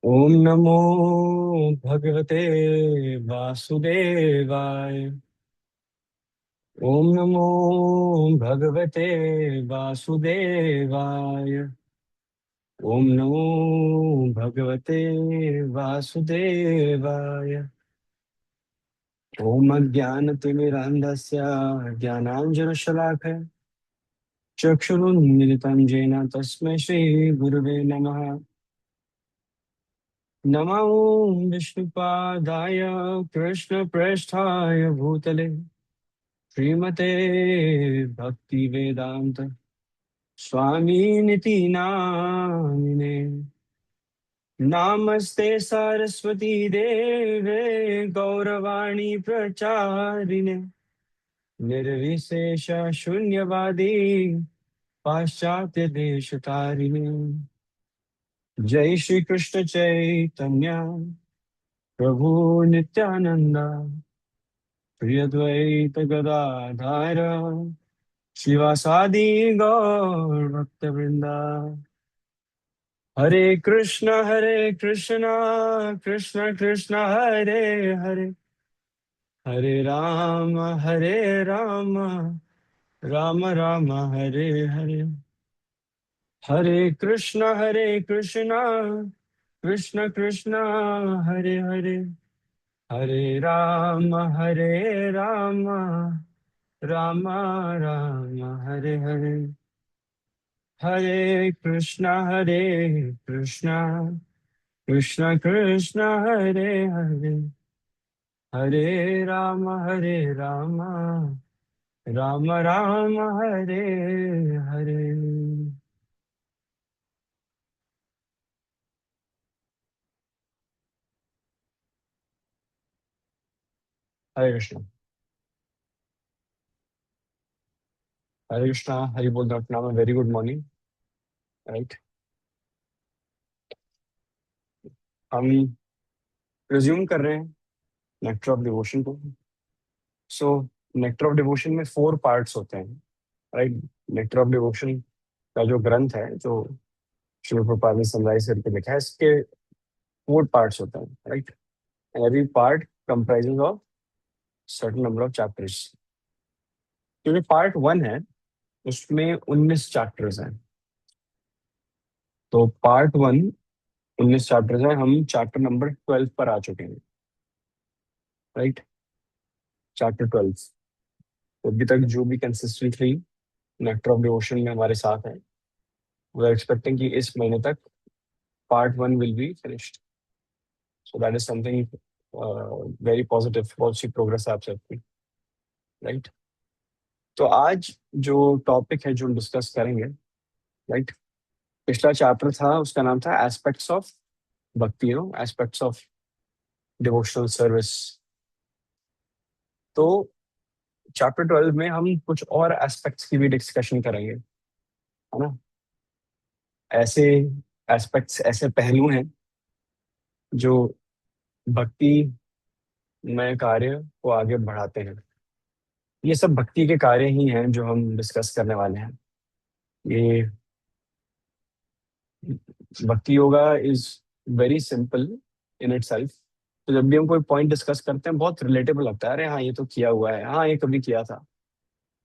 ओम नमो भगवते वासुदेवाय। ओम नमो भगवते वासुदेवाय। ओम नमो भगवते वासुदेवाय। ओम अज्ञानतिमिरान्धस्य ज्ञानाञ्जनशलाकया चक्षुरुन्मिलितं येन तस्मै श्रीगुरुवे नमः। नमो विष्णुपादाय कृष्णप्रेष्ठाय भूतले श्रीमते भक्ति वेदांत स्वामी निति नामिने। नमस्ते सरस्वती देवे गौरवाणी प्रचारिणे निर्विशेष शून्यवादी पाश्चात्य देश तारिणे। जय श्री कृष्ण चैतन्य प्रभु नित्यानंद प्रिय द्वैत गदाधर शिवासादि गौर भक्त वृंदा। हरे कृष्णा कृष्ण कृष्ण हरे हरे, हरे राम राम राम हरे हरे। हरे कृष्णा कृष्ण कृष्ण हरे हरे, हरे राम राम राम हरे हरे। हरे कृष्णा कृष्ण कृष्ण हरे हरे, हरे राम राम राम हरे हरे। हरे कृष्णा। हरे कृष्णा, हरि बोल डॉट नाम, वेरी गुड मॉर्निंग। राइट, हम रिज्यूम कर रहे हैं नेक्टर ऑफ डिवोशन को। सो नेक्टर ऑफ डिवोशन में 4 पार्ट्स होते हैं। राइट, नेक्टर ऑफ डिवोशन का जो ग्रंथ है, जो श्रील प्रभुपाद ने समराइज करके लिखा है, इसके 4 पार्ट्स होते हैं। Right, every part comprises of certain number of chapters. तो जो पार्ट 1 है उसमें 19 चैप्टर्स हैं। तो पार्ट 1 19 चैप्टर्स हैं, हम चैप्टर नंबर 12 पर आ चुके हैं। Right, chapter 12। तो अभी तक जो भी कंसिस्टेंटली नेक्टर ऑफ डिवोशन में हमारे साथ है, वी आर एक्सपेक्टिंग कि इस महीने तक part 1 will be finished. So that is something very positive, बहुत सी प्रोग्रेस है आप सबकी। राइट, तो आज जो टॉपिक है जो हम डिस्कस करेंगे, राइट, पिछला चैप्टर था, उसका नाम था एस्पेक्ट्स ऑफ भक्ति, एस्पेक्ट्स ऑफ डिवोशनल सर्विस। तो चैप्टर 12 में हम कुछ और एस्पेक्ट्स की भी डिस्कशन करेंगे, है ना। ऐसे एस्पेक्ट्स, ऐसे पहलू हैं जो भक्ति में कार्य को आगे बढ़ाते हैं। ये सब भक्ति के कार्य ही हैं जो हम डिस्कस करने वाले हैं। ये भक्ति yoga is very simple in it self. तो जब भी हम कोई पॉइंट डिस्कस करते हैं, बहुत रिलेटेबल लगता है, अरे हाँ ये तो किया हुआ है, हाँ ये कभी किया था।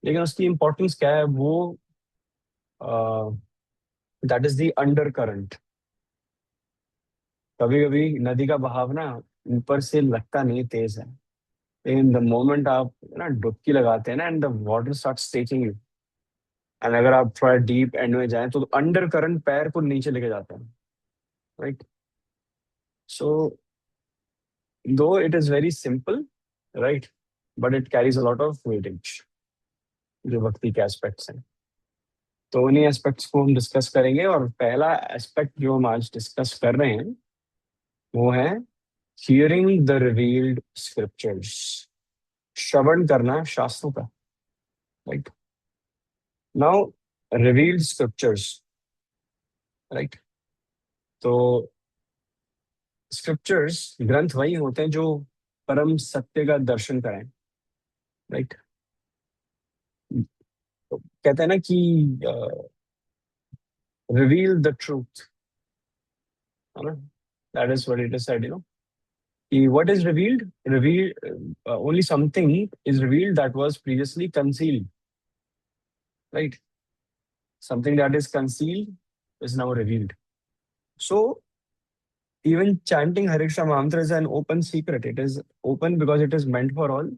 लेकिन उसकी इंपॉर्टेंस क्या है, वो that is the under current. कभी कभी नदी का बहाव ना ऊपर से लगता नहीं तेज है, लेकिन द मोमेंट आप ना डुबकी लगाते हैं ना, and the water starts taking you, and अगर आप थोड़ा डीप एंड में जाएं तो अंडर करंट पैर को नीचे लेके जाता है। राइट, सो दो it is very simple, right, but it carries a lot of weightage, जो भक्ति के एस्पेक्ट्स हैं। तो उन्हीं एस्पेक्ट्स को हम डिस्कस करेंगे, और पहला एस्पेक्ट जो हम आज डिस्कस कर रहे हैं वो है हियरिंग द रिवील्ड स्क्रिप्चर्स। श्रवण करना शास्त्रों का। Right, now revealed scriptures. Right, तो स्क्रिप्चर्स, ग्रंथ वही होते हैं जो परम सत्य का दर्शन कराएं। राइट, तो कहते हैं ना कि रिवील द ट्रूथ, है ना। That is what it is said, What is revealed, only something is revealed that was previously concealed, right? Something that is concealed is now revealed. So even chanting Hare Krishna mantra is an open secret. It is open because it is meant for all.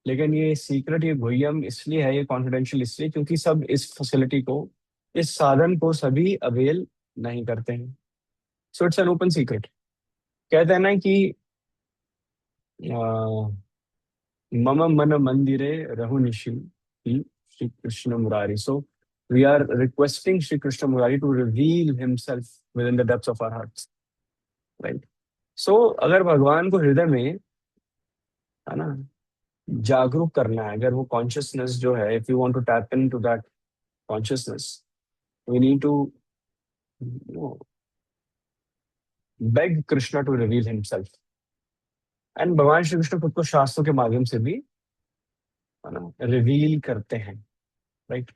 लेकिन ये secret, ये गुह्यम इसलिए है, ये confidential इसलिए क्योंकि सब इस फैसिलिटी को, इस साधन को सभी अवेल नहीं करते हैं. So it's an open secret. कहते हैं ना कि मम मन मंदिरे रहो निशिम Shri Krishna Murari. So we are requesting Shri Krishna Murari to reveal himself within the depths of our hearts, right. So अगर भगवान को हृदय में, है ना, जागरूक करना है, अगर वो कॉन्शियसनेस जो है, if you want to tap into that consciousness, we need to, beg Krishna to reveal himself. And भगवान श्री कृष्ण खुद को शास्त्रों के माध्यम से भी, है ना, रिवील करते हैं, राइट.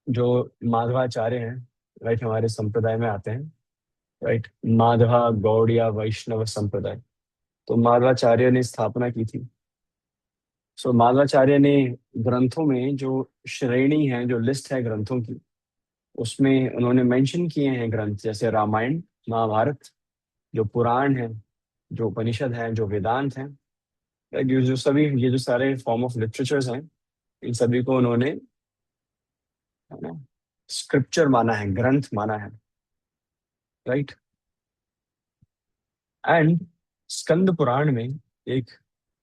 जो माधवाचार्य हैं, राइट, हमारे संप्रदाय में आते हैं, राइट. माधवा गौड़िया वैष्णव संप्रदाय. तो माधवाचार्य ने स्थापना की थी. सो माधवाचार्य ने ग्रंथों में जो श्रेणी है, जो लिस्ट है ग्रंथों की, उसमें उन्होंने मेंशन किए हैं ग्रंथ जैसे रामायण, महाभारत, जो पुराण है, जो उपनिषद हैं, जो वेदांत हैं, ये जो सारे फॉर्म ऑफ लिटरेचर्स हैं, इन सभी को उन्होंने, है ना, स्क्रिप्चर माना है, ग्रंथ माना है, राइट. एंड स्कंद पुराण में एक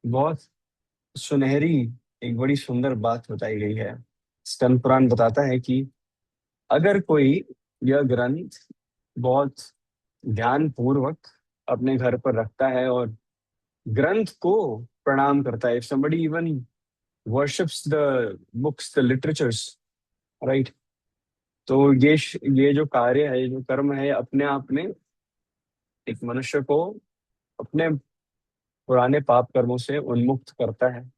बहुत सुनहरी, एक बड़ी सुंदर बात बताई गई है. स्कंद पुराण बताता है कि अगर कोई यह ग्रंथ बहुत ध्यान पूर्वक अपने घर पर रखता है और ग्रंथ को प्रणाम करता है, if somebody even worships the books, the literatures, right, तो ये जो कार्य है, ये जो कर्म है, अपने आप में एक मनुष्य को अपने पुराने पाप कर्मों से उन्मुक्त करता है.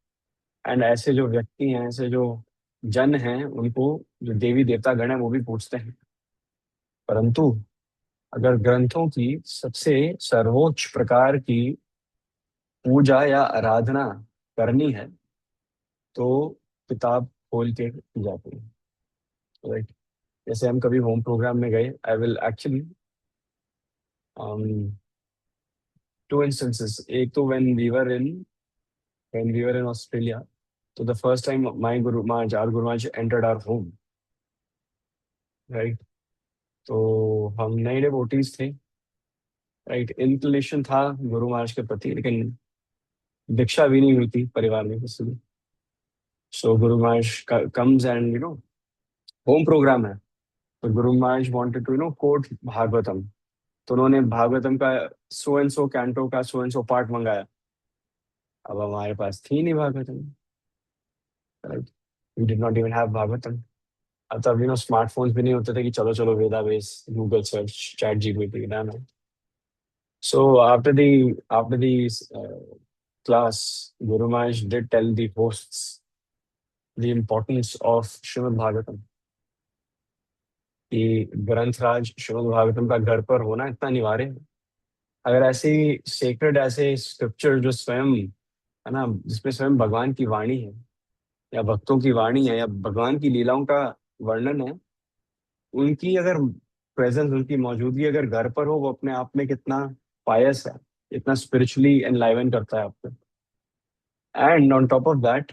एंड ऐसे जो व्यक्ति हैं, ऐसे जो जन हैं, उनको जो देवी देवता गण है वो भी पूछते हैं. परंतु अगर ग्रंथों की सबसे सर्वोच्च प्रकार की पूजा या आराधना करनी है, तो किताब खोल के की जाती है, राइट. जैसे हम कभी होम प्रोग्राम में गए, I will actually, two instances. एक तो when we were in Australia, तो the first time my Guru Maharaj, are Guru Maharaj entered our home, right. तो हम नए डिवोटीज थे, राइट. इंक्लिनेशन था गुरु महाराज के प्रति, लेकिन दीक्षा भी नहीं हुई थी परिवार में किसी भी. सो Guru Maharaj comes and home programme है, तो Guru Maharaj wanted to coat Bhagavatam. तो उन्होंने भागवतम का सो एंड सो कैंटो का सो एंड सो पार्ट मंगाया. अब हमारे पास थी नहीं Bhagavatam, right. We did not even have Bhagavatam. अब तब स्मार्टफोन्स भी नहीं होते थे कि चलो चलो वेदाबेस, गूगल सर्च, चैट जीपीटी, ना ना. So after the class, Guru Maharaj did tell the hosts the importance of Srimad Bhagavatam. कि ग्रंथराज श्रीमद् भागवतम का घर पर होना इतना अनिवार्य है. अगर ऐसे सेक्रेड, ऐसे स्क्रिप्चर जो स्वयं, है ना, जिसमें स्वयं भगवान की वाणी है, या भक्तों की वाणी है, या भगवान की लीलाओं का वर्णन है, उनकी अगर प्रेजेंस, उनकी मौजूदगी अगर घर पर हो, वो अपने आप में कितना पायस है, इतना स्पिरिचुअली एनलाइवन करता है आपको. And on top of that,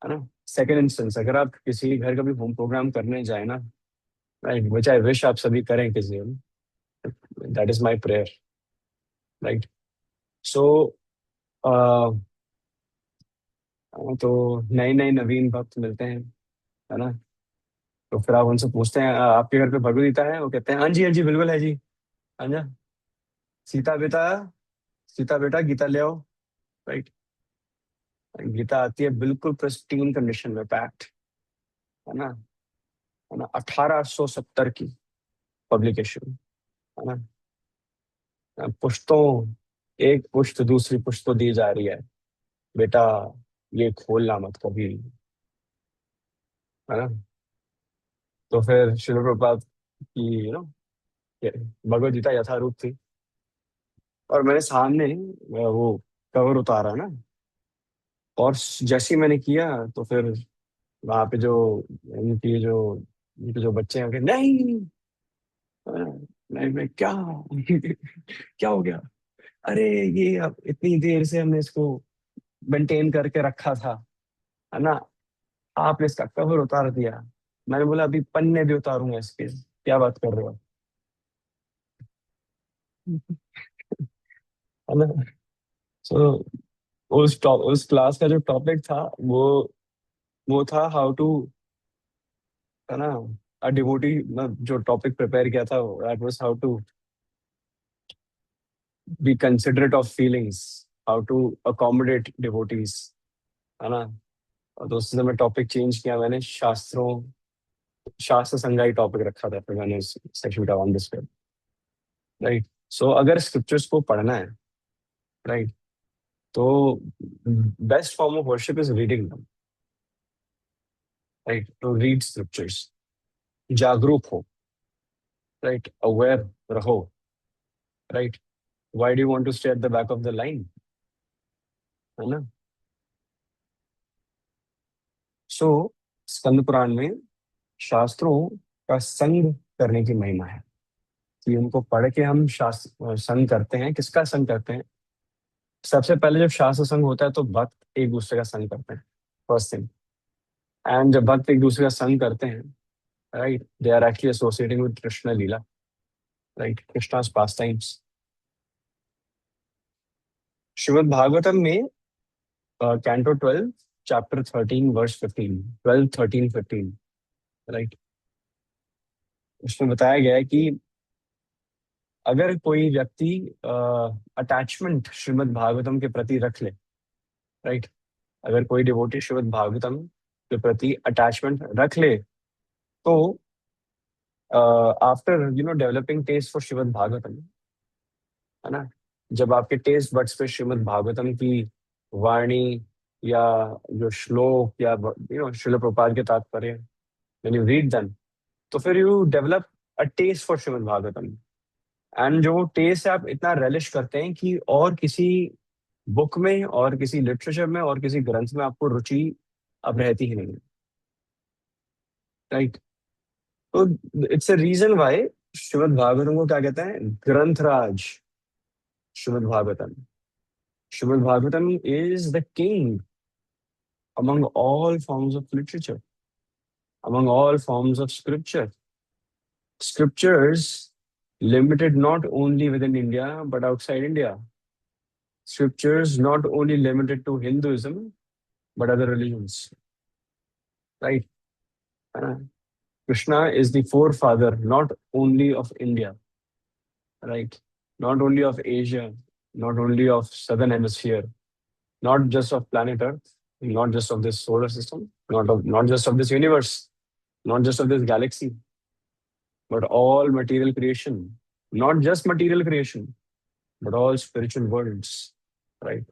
है ना, सेकेंड इंस्टेंस, अगर आप किसी के घर का भी होम प्रोग्राम करने जाए ना, राइट, विच आई विश आप सभी करें किसी, that is my prayer, right. So तो नए नए नवीन भक्त मिलते हैं, है ना. तो फिर आप उनसे पूछते हैं, आपके घर पे भगवद गीता है?" वो कहते हैं, हाँ जी, हाँ जी, बिल्कुल है जी. हाँ जी, सीता बेटा, सीता बेटा गीता ले आओ, राइट. गीता आती है बिल्कुल प्रिस्टीन कंडीशन में, पैक्ट, है ना, है ना, 1870 की पब्लिकेशन, है ना. पुश्तों, एक पुश्त दूसरी पुश्त को दी जा रही है, बेटा ये खोलना मत कभी, है ना. तो फिर शिल प्रभुपाद की ये भगवत गीता यथारूप थी। और मैंने सामने वो कवर उतारा ना, और जैसे ही मैंने किया तो फिर वहां पे जो इनके जो बच्चे हैं, नहीं, नहीं, मैं क्या क्या हो गया? अरे, ये अब इतनी देर से हमने इसको मेंटेन करके रखा था, है ना, आपने इसका कवर उतार दिया। मैंने बोला अभी पन्ने भी उतारूंगा इसके, क्या बात कर रहे हो? है ना? सो उस क्लास का जो टॉपिक था, वो था हाउ टू, है ना, अ डिवोटी। जो टॉपिक प्रिपेयर किया था, that was how to be considerate of feelings, how to accommodate devotees, है ना। और तो उससे मैं टॉपिक चेंज किया, मैंने शास्त्र संगाई टॉपिक रखा था, फिर मैंने उस सेक्शन का ऑन दिस, राइट। सो अगर स्क्रिप्चर्स को पढ़ना है, राइट, तो best form of worship is reading them, right. To read scriptures, जागरूक हो, राइट, अवेयर रहो, right. Why do you want to stay at the back of the line, है ना। सो स्कंद पुराण में शास्त्रों का संग करने की महिमा है, कि उनको पढ़ के हम शास्त्र संग करते हैं। किसका संग करते हैं? सबसे पहले जब शास्त्र संग होता है तो भक्त एक दूसरे का संग करते हैं, फर्स्ट थिंग। एंड जब भक्त एक दूसरे का संग करते हैं, right, they are actually associating with Krishna lila, right, Krishna's pastimes. Shrimad Bhagavatam में कैंटो 12, चैप्टर 13, वर्स 15, 12, 13, 15, राइट, उसमें बताया गया है कि अगर कोई व्यक्ति अटैचमेंट श्रीमद् भागवतम के प्रति रख ले, राइट, अगर कोई डिवोटी श्रीमद् भागवतम के प्रति अटैचमेंट रख ले, तो after developing taste for Shrimad Bhagavatam, है ना, जब आपके टेस्ट बड्स पे श्रीमद् भागवतम की वाणी या जो श्लोक या श्रील प्रभुपाद के तात्पर्य, व्हेन यू रीड देम, तो फिर you develop a taste for Shrimad Bhagavatam. And जो टेस्ट आप इतना रेलिश करते हैं कि और किसी बुक में और किसी लिटरेचर में और किसी ग्रंथ में आपको रुचि अब रहती ही नहीं, राइट। तो it's a reason why Shrimad Bhagavatam को क्या कहते हैं? ग्रंथराज Shrimad Bhagavatam. Shrimad Bhagavatam is the king among all forms of literature, among all forms of scripture. Scriptures limited not only within India but outside India. Scriptures not only limited to Hinduism but other religions. Right? Uh, Krishna is the forefather not only of India, right? Not only of Asia, not only of Southern Hemisphere, not just of planet Earth, not just of this solar system, not just of this universe, not just of this galaxy, but all material creation, not just material creation, but all spiritual worlds, right?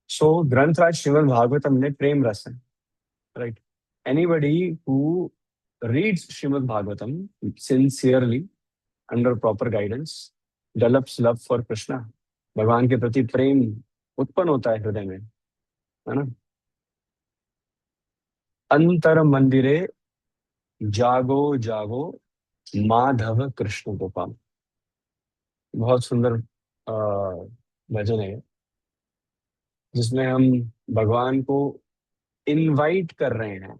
So, Granth Raj Srimad Bhagavatam ne prem rasa, right? Anybody who reads Srimad Bhagavatam sincerely under proper guidance develops love for Krishna. भगवान के प्रति प्रेम उत्पन्न होता है हृदय में, है ना। अंतर मंदिरे जागो जागो माधव कृष्ण गोपाल। बहुत सुंदर भजन है, जिसमें हम भगवान को इनवाइट कर रहे हैं,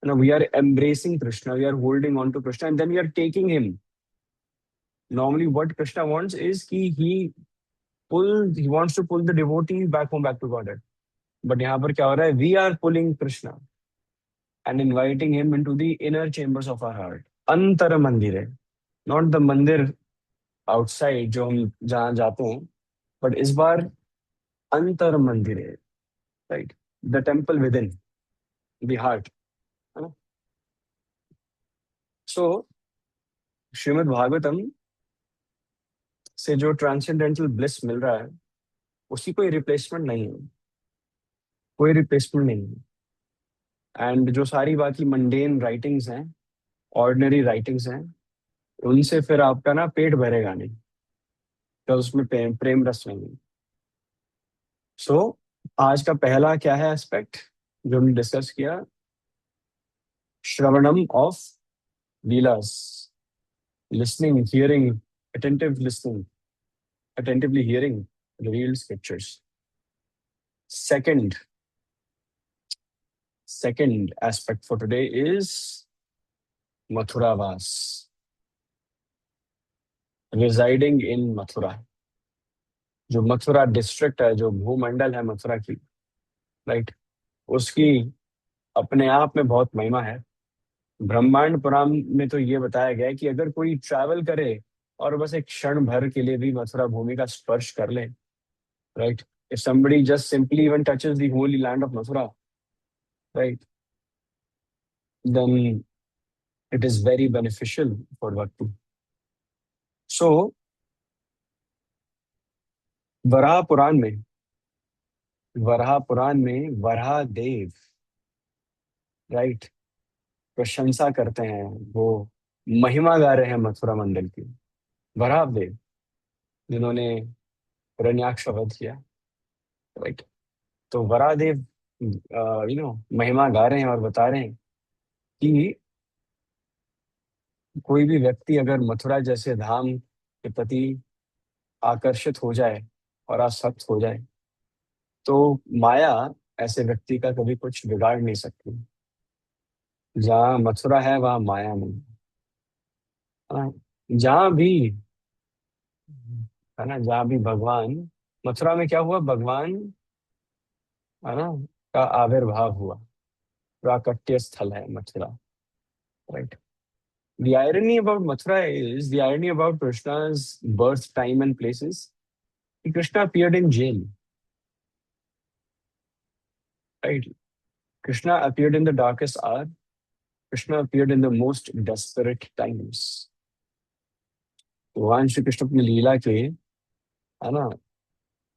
ना, we are embracing Krishna, we are holding on to Krishna and then we are taking him. Normally what Krishna wants is कि he wants to pull the devotee back to God, but यहाँ पर क्या हो रहा है? We are pulling Krishna and inviting him into the inner chambers of our heart. अंतर मंदिर है, नॉट द मंदिर आउटसाइड जो हम जहाँ जाते हैं, बट इस बार अंतर मंदिर है, right, the temple with in the heart, है ना। सो श्रीमद् भागवतम से जो ट्रांसेंडेंटल ब्लिस मिल रहा है, उसकी कोई रिप्लेसमेंट नहीं है, कोई रिप्लेसमेंट नहीं है। एंड जो सारी बाकी मंडेन राइटिंग्स हैं, ऑर्डिनरी राइटिंग्स हैं, उनसे फिर आपका ना पेट भरेगा नहीं, तो उसमें प्रेम रस नहीं। सो आज का पहला क्या है एस्पेक्ट जो हमने डिस्कस किया? Shravanam of lilas, listening, hearing, attentive listening, attentively hearing revealed scriptures. Second, second aspect for today is Mathuravas, residing in Mathura. जो मथुरा डिस्ट्रिक्ट है, जो भूमंडल है मथुरा की, राइट, उसकी अपने आप में बहुत महिमा है। ब्रह्मांड पुराण में तो ये बताया गया है कि अगर कोई ट्रैवल करे और बस एक क्षण भर के लिए भी मथुरा भूमि का स्पर्श कर ले, right, if somebody just simply even touches the holy land of Mathura, right, then it is very beneficial for bhakti. So Varaha Purana में, वराह पुराण में वराह देव, राइट, प्रशंसा करते हैं, वो महिमा गा रहे हैं मथुरा मंडल की। वराह देव जिन्होंने हिरण्याक्ष वध किया, राइट, तो वराह देव महिमा गा रहे हैं और बता रहे हैं कि कोई भी व्यक्ति अगर मथुरा जैसे धाम के प्रति आकर्षित हो जाए और आसक्त हो जाए, तो माया ऐसे व्यक्ति का कभी कुछ बिगाड़ नहीं सकती। जहाँ मथुरा है वहाँ माया नहीं। हाँ, जहाँ भी, है ना, जहाँ भी भगवान, मथुरा में क्या हुआ, भगवान, है ना, का आविर्भाव हुआ, प्राकट्य स्थल है Mathura, right. The irony about Mathura is the irony about Krishna's birth, time, and places. Krishna appeared in jail, right? Krishna appeared in the darkest hour. Krishna appeared in the most desperate times. भगवान श्री कृष्ण अपनी लीला के, है ना,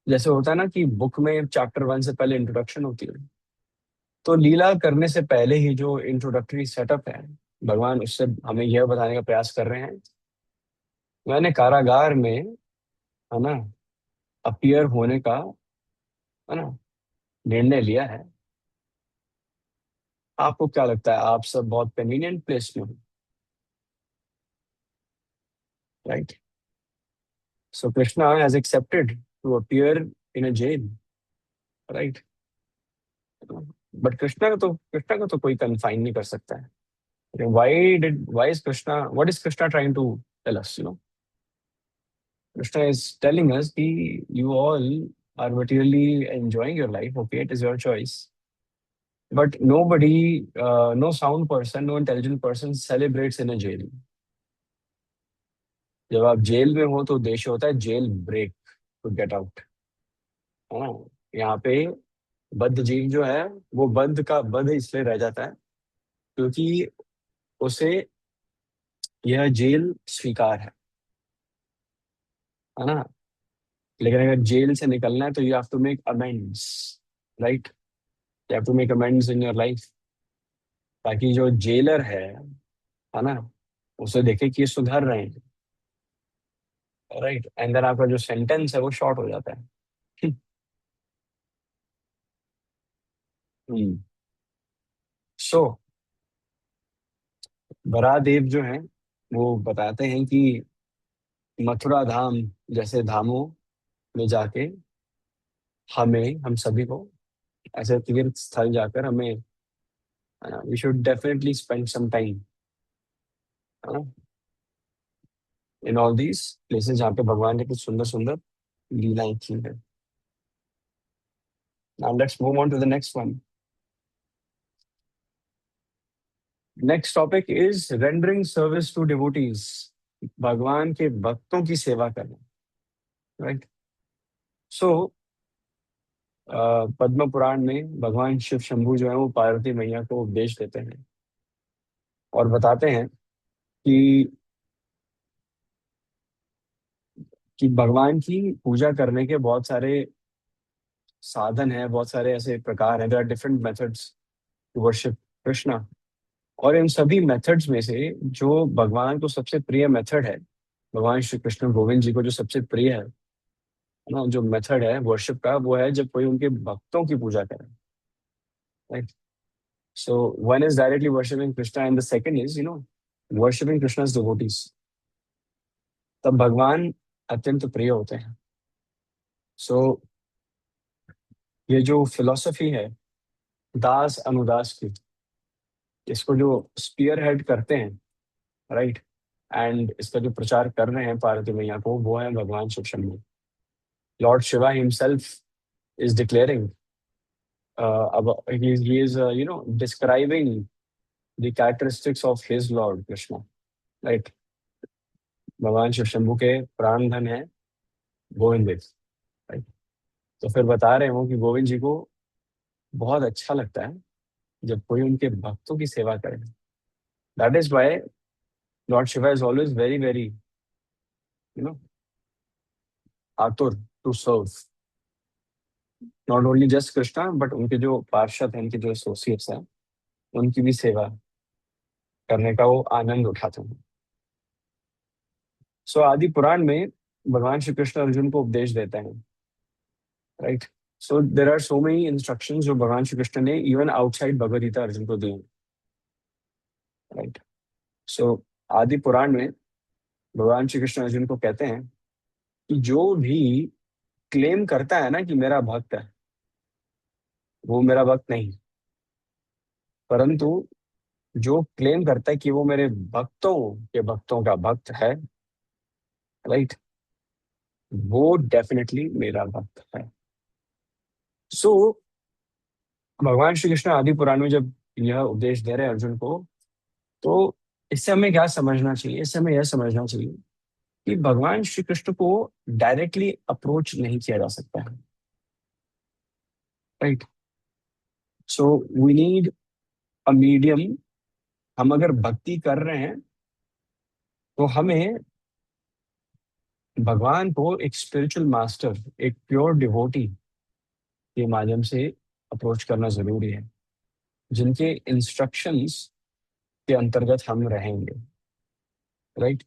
जैसे होता है ना कि बुक में चैप्टर 1 से पहले इंट्रोडक्शन होती है, तो लीला करने से पहले ही जो इंट्रोडक्टरी सेटअप है, भगवान उससे हमें यह बताने का प्रयास कर रहे हैं, मैंने कारागार में, है ना, अपीयर होने का, है ना, निर्णय लिया है। आपको क्या लगता है, आप सब बहुत कन्वीनियंट प्लेस में हो, right? So Krishna has accepted to appear in a jail, right, but Krishna को तो कोई कन्फाइन नहीं कर सकता है। Why is Krishna, what is Krishna trying to tell us, Krishna is telling us that you all are materially enjoying your life, okay, it is your choice, but nobody, no sound person, no intelligent person celebrates in a jail. जब आप jail में हो तो उद्देश्य होता है jail break, to get out, है ना। यहाँ पे बद्ध जीव जो है, वो बद्ध का बद्ध इसलिए रह जाता है क्योंकि उसे यह जेल स्वीकार है ना। लेकिन अगर जेल से निकलना है तो you have to make amends, right, you have to make amends in your life, ताकि जो जेलर है ना, उसे देखे कि ये सुधर रहे हैं, राइट, एंड देन आपका जो सेंटेंस है वो शॉर्ट हो जाता है। सो बरादेव जो है वो बताते हैं कि मथुरा धाम जैसे धामों में जाके हम सभी को ऐसे तीर्थ स्थल जाकर हमें, we should definitely spend some time in all these places जहाँ पे भगवान ने कुछ सुंदर सुंदर लीलाएं की है। Now let's move on to the next one. Next topic is rendering service to devotees. भगवान के भक्तों की सेवा करना, राइट। सो पद्म पुराण में भगवान शिव शंभु जो है वो पार्वती मैया को उपदेश देते हैं और बताते हैं कि भगवान की पूजा करने के बहुत सारे साधन हैं, बहुत सारे ऐसे प्रकार हैं, there are different methods to worship Krishna. और इन सभी मेथड्स में से जो भगवान को सबसे प्रिय मेथड है, भगवान श्री कृष्ण गोविंद जी को जो सबसे प्रिय है ना, जो मेथड है वर्शिप का, वो है जब कोई उनके भक्तों की पूजा करे, right? So one is directly worshipping Krishna and the second is worshipping Krishna's devotees. तब भगवान अत्यंत प्रिय होते हैं। सो ये जो फिलॉसफी है दास अनुदास की, इसको जो स्पीयर हेड करते हैं, राइट, एंड इसका जो प्रचार कर रहे हैं पार्वती मैया को, वो है भगवान Shiva Shambhu. Lord Shiva himself is declaring, about he is describing the characteristics of his Lord Krishna, right? भगवान शिव शंभू के प्राण धन है गोविंद देव, राइट? तो फिर बता रहे हो कि गोविंद जी को बहुत अच्छा लगता है जब कोई उनके भक्तों की सेवा करे। That is why lord Shiva is always very very you know आतुर to serve not only just Krishna, but उनके जो पार्षद हैं, उनके जो एसोसिएट्स हैं, उनकी भी सेवा करने का वो आनंद उठाते हैं। सो आदि पुराण में भगवान श्री कृष्ण अर्जुन को उपदेश देते हैं, right? So there are so many instructions जो भगवान श्री कृष्ण ने इवन आउटसाइड भगवद गीता अर्जुन को दिए, राइट? सो आदि पुराण में भगवान श्री कृष्ण अर्जुन को कहते हैं कि जो भी क्लेम करता है ना कि मेरा भक्त है, वो मेरा भक्त नहीं, परंतु जो क्लेम करता है कि वो मेरे भक्तों के भक्तों का भक्त है, राइट, वो डेफिनेटली मेरा भक्त है। सो भगवान श्री कृष्ण आदि पुराण में जब यह उपदेश दे रहे हैं अर्जुन को, तो इससे हमें क्या समझना चाहिए? इससे हमें यह समझना चाहिए कि भगवान श्री कृष्ण को डायरेक्टली अप्रोच नहीं किया जा सकता है, right? So we need a medium. हम अगर भक्ति कर रहे हैं तो हमें भगवान को एक स्पिरिचुअल मास्टर, एक प्योर डिवोटी के माध्यम से अप्रोच करना जरूरी है, जिनके इंस्ट्रक्शंस के अंतर्गत हम रहेंगे, right?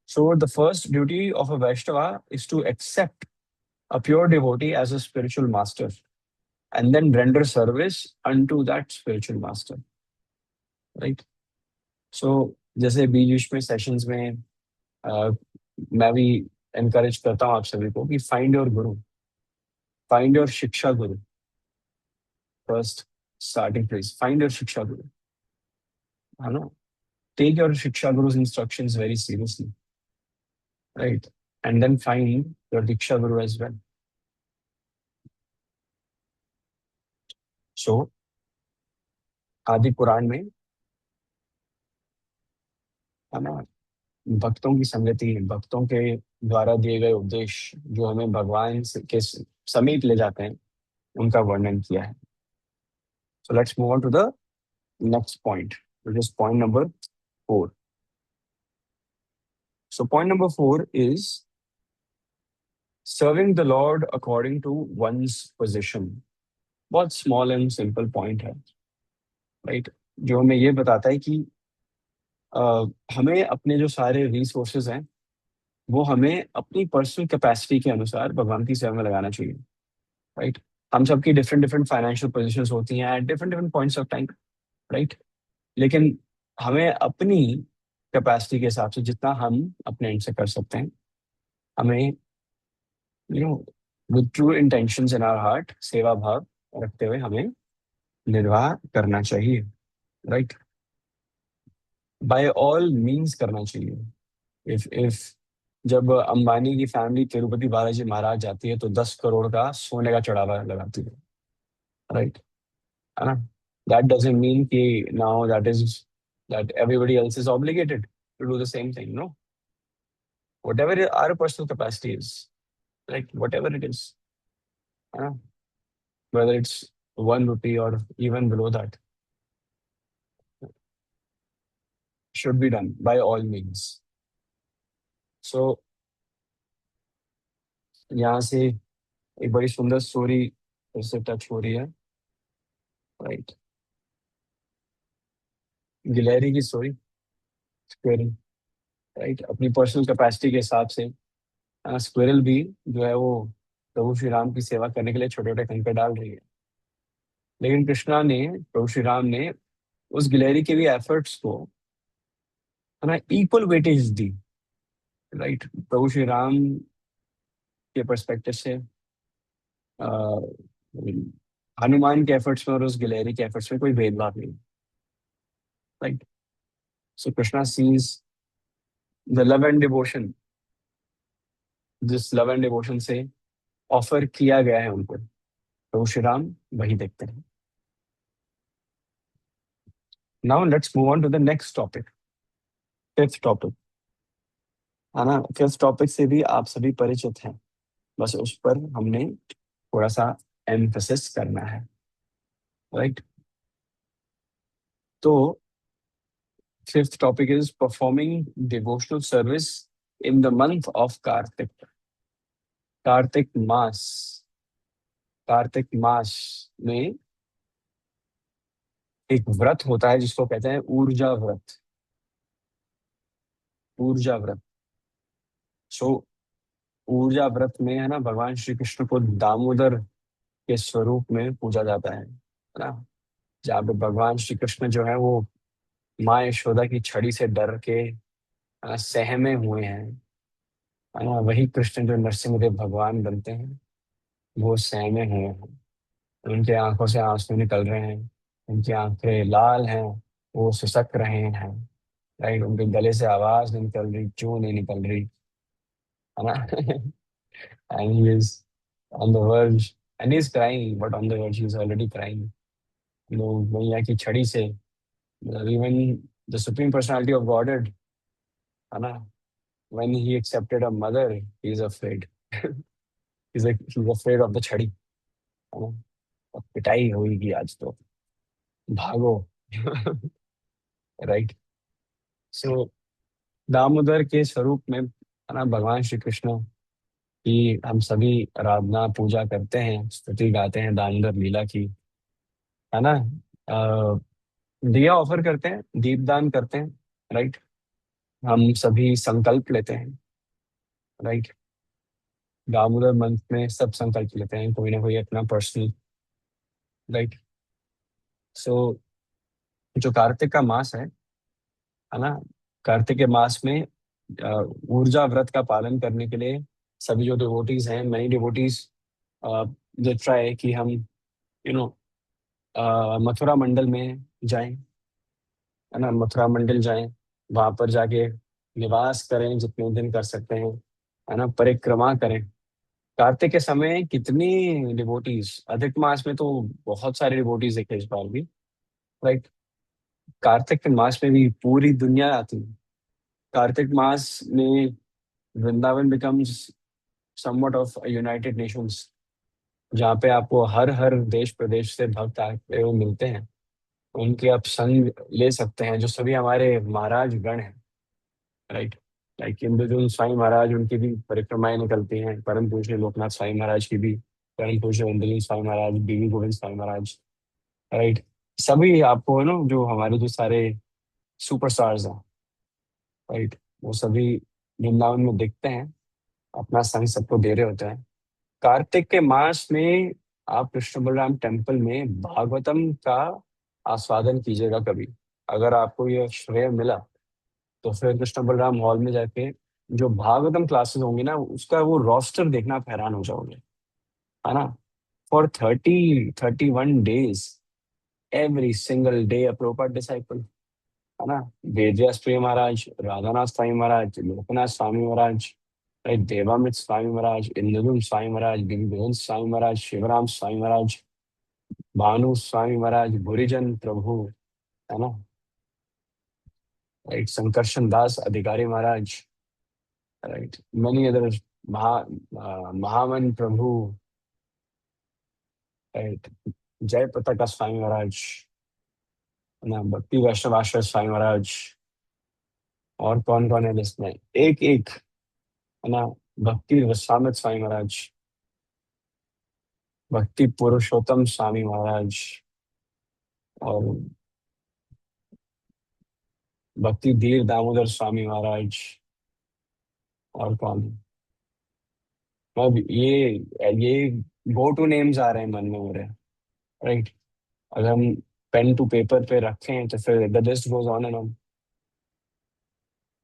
So the first duty of a Vaishnava is to accept a pure devotee as a spiritual master and then render service unto that spiritual master, right? So जैसे बीच बीच में सेशंस में मैं भी एनकरेज करता हूँ आप सभी को कि find your Guru, find your शिक्षा गुरु। First starting place, find your शिक्षा गुरु, है ना? टेक योर शिक्षा गुरु's instructions very seriously, right? And then find your diksha guru as well. So आदि पुराण में, है ना, भक्तों की संगति, भक्तों के द्वारा दिए गए उपदेश जो हमें भगवान के समीप ले जाते हैं, उनका वर्णन किया है। So let's move on to the next point, which is point number 4। So point number 4 is serving the Lord according to one's position. बहुत स्मॉल एंड सिंपल पॉइंट है, राइट? जो हमें ये बताता है कि हमें अपने जो सारे रिसोर्सेज हैं, वो हमें अपनी पर्सनल कैपेसिटी के अनुसार भगवान की सेवा में लगाना चाहिए, राइट? हम सबकी डिफरेंट डिफरेंट फाइनेंशियल पोजीशंस होती हैं at different different points of time, right? लेकिन हमें अपनी कैपेसिटी के हिसाब से जितना हम अपने एंड से कर सकते हैं, हमें you know with true intentions in our heart, सेवा भाव रखते हुए हमें निर्वाह करना चाहिए, राइट? बाय ऑल मीन्स करना चाहिए। इफ जब अंबानी की फैमिली तिरुपति बालाजी महाराज जाती है तो 10 करोड़ का सोने का चढ़ावा लगाती है ना? That doesn't mean कि now that everybody else is obligated to do the same thing. No, whatever our personal capacity is, like whatever it is, है ना? Whether it's 1 rupee or even below that, should be done by all means. So यहाँ से एक बड़ी सुंदर story फिर से touch हो रही है, राइट? गिलहरी की स्टोरी, स्क्विरल, राइट, अपनी पर्सनल कैपेसिटी के हिसाब से स्क्विरल भी जो है वो प्रभु श्री राम की सेवा करने के लिए छोटे छोटे कंकर डाल रही है। लेकिन कृष्णा ने, प्रभु श्री राम ने उस गिलहरी के भी एफर्ट्स को है ना इक्वल वेटेज दी, राइट। प्रभु श्री राम के पर्सपेक्टिव से अ, हनुमान के एफर्ट्स में और उस गिलहरी के एफर्ट्स में कोई भेदभाव नहीं, right. So Krishna sees the love and devotion, जिस लव एंड डिवोशन से ऑफर किया गया है उनको, प्रभु श्री राम वही देखते हैं। Now let's move on to the next topic, fifth topic, है ना। फिफ्थ टॉपिक से भी आप सभी परिचित हैं, बस उस पर हमने थोड़ा सा एम्फेसिस करना है, राइट। तो fifth topic is performing devotional service in the month of Kartik. Kartik मास, कार्तिक मास में एक व्रत होता है जिसको कहते हैं ऊर्जा व्रत, ऊर्जा व्रत। सो ऊर्जा व्रत में है ना भगवान श्री कृष्ण को दामोदर के स्वरूप में पूजा जाता है ना। जहाँ पे भगवान श्री कृष्ण जो है वो माँ यशोदा की छड़ी से डर के सहमे हुए हैं, है ना। वही कृष्ण जो नरसिंहदेव भगवान बनते हैं वो सहमे हुए हैं, उनके आंखों से आंसू निकल रहे हैं, उनकी आंखें लाल हैं, वो सिसक रहे हैं, राइट। उनके गले से आवाज नहीं निकल रही, क्यों नहीं निकल रही, है ना। And he is on the verge, and he is crying, but on the verge he is already crying. लोग मैया की छड़ी से, मतलब even the supreme personality of godhead, है ना, when he accepted a mother, he's afraid. he's afraid of the छड़ी, है ना। अब पिटाई होगी आज तो, भागो। राइट। सो दामोदर के स्वरूप में, है ना, भगवान श्री कृष्ण की हम सभी आराधना पूजा करते हैं, स्तुति गाते हैं दामोदर लीला की, है ना। अ, दिया ऑफर करते हैं, दीपदान करते हैं, राइट। हम सभी संकल्प लेते हैं, राइट। दामोदर मंथ में सब संकल्प लेते हैं, कोई ना कोई अपना पर्सनल, राइट। सो जो कार्तिक का मास है ना, कार्तिक के मास में ऊर्जा व्रत का पालन करने के लिए सभी जो डिवोटीज हैं, मनी डिवोटीज जो ट्राई कि हम नो मथुरा मंडल में जाएं, है ना, मथुरा मंडल जाएं, वहां पर जाके निवास करें जितने दिन कर सकते हैं, है ना, परिक्रमा करें। कार्तिक के समय कितनी डिवोटीज, अधिक मास में तो बहुत सारे डिवोटीज देखे इस बार भी, राइट। कार्तिक के मास में भी पूरी दुनिया आती है। कार्तिक मास में Vrindavan becomes somewhat of United Nations, जहाँ पे आपको हर हर देश प्रदेश से भक्त आते हुए मिलते हैं, उनके आप संग ले सकते हैं, जो सभी हमारे महाराज गण हैं, राइट। लाइक इंद्रजून स्वामी महाराज, उनकी भी परिक्रमाएं निकलती हैं, परम पूज्य लोकनाथ स्वामी महाराज की भी, परम पूज्य इंद्रजून स्वामी महाराज, बीवी गोविंद स्वामी महाराज, राइट। सभी आपको है ना, जो हमारे जो सारे सुपरस्टार्स हैं, राइट, वो सभी वृंदावन में दिखते हैं, अपना संग सबको दे रहे होते हैं। कार्तिक के मास में आप कृष्ण बलराम टेम्पल में भागवतम का आस्वादन कीजिएगा कभी। अगर आपको ये श्रेय मिला तो फिर कृष्ण बलराम हॉल में जाके जो भागवतम क्लासेस होंगी ना, उसका वो रोस्टर देखना आप हैरान हो जाओगे, है ना। For 31 days, every single day a proper disciple, है ना। वेदव्यास प्रिय महाराज, राधानाथ स्वामी महाराज, लोकनाथ स्वामी महाराज, राइट, देवामृत स्वामी महाराज, इंद्रदुम स्वामी महाराज, गिरि गोविंद स्वामी महाराज, शिवराम स्वामी महाराज, भानु स्वामी महाराज, भूरिजन प्रभु, है ना, राइट, संकर्षण दास अधिकारी महाराज, राइट, many अदर, महामन प्रभु, राइट, जय पताका स्वामी महाराज, है ना, भक्ति वैष्णव आश्रय स्वामी महाराज, और कौन कौन है लिस्ट में, एक एक, है ना, भक्ति रसामृत स्वामी महाराज, भक्ति पुरुषोत्तम स्वामी महाराज, और भक्ति धीर दामोदर स्वामी महाराज, और कौन है? अब ये गो टू नेम्स आ रहे हैं मन में मेरे, राइट। अगर हम पेन टू पेपर पे रखें तो फिर the list goes on and on,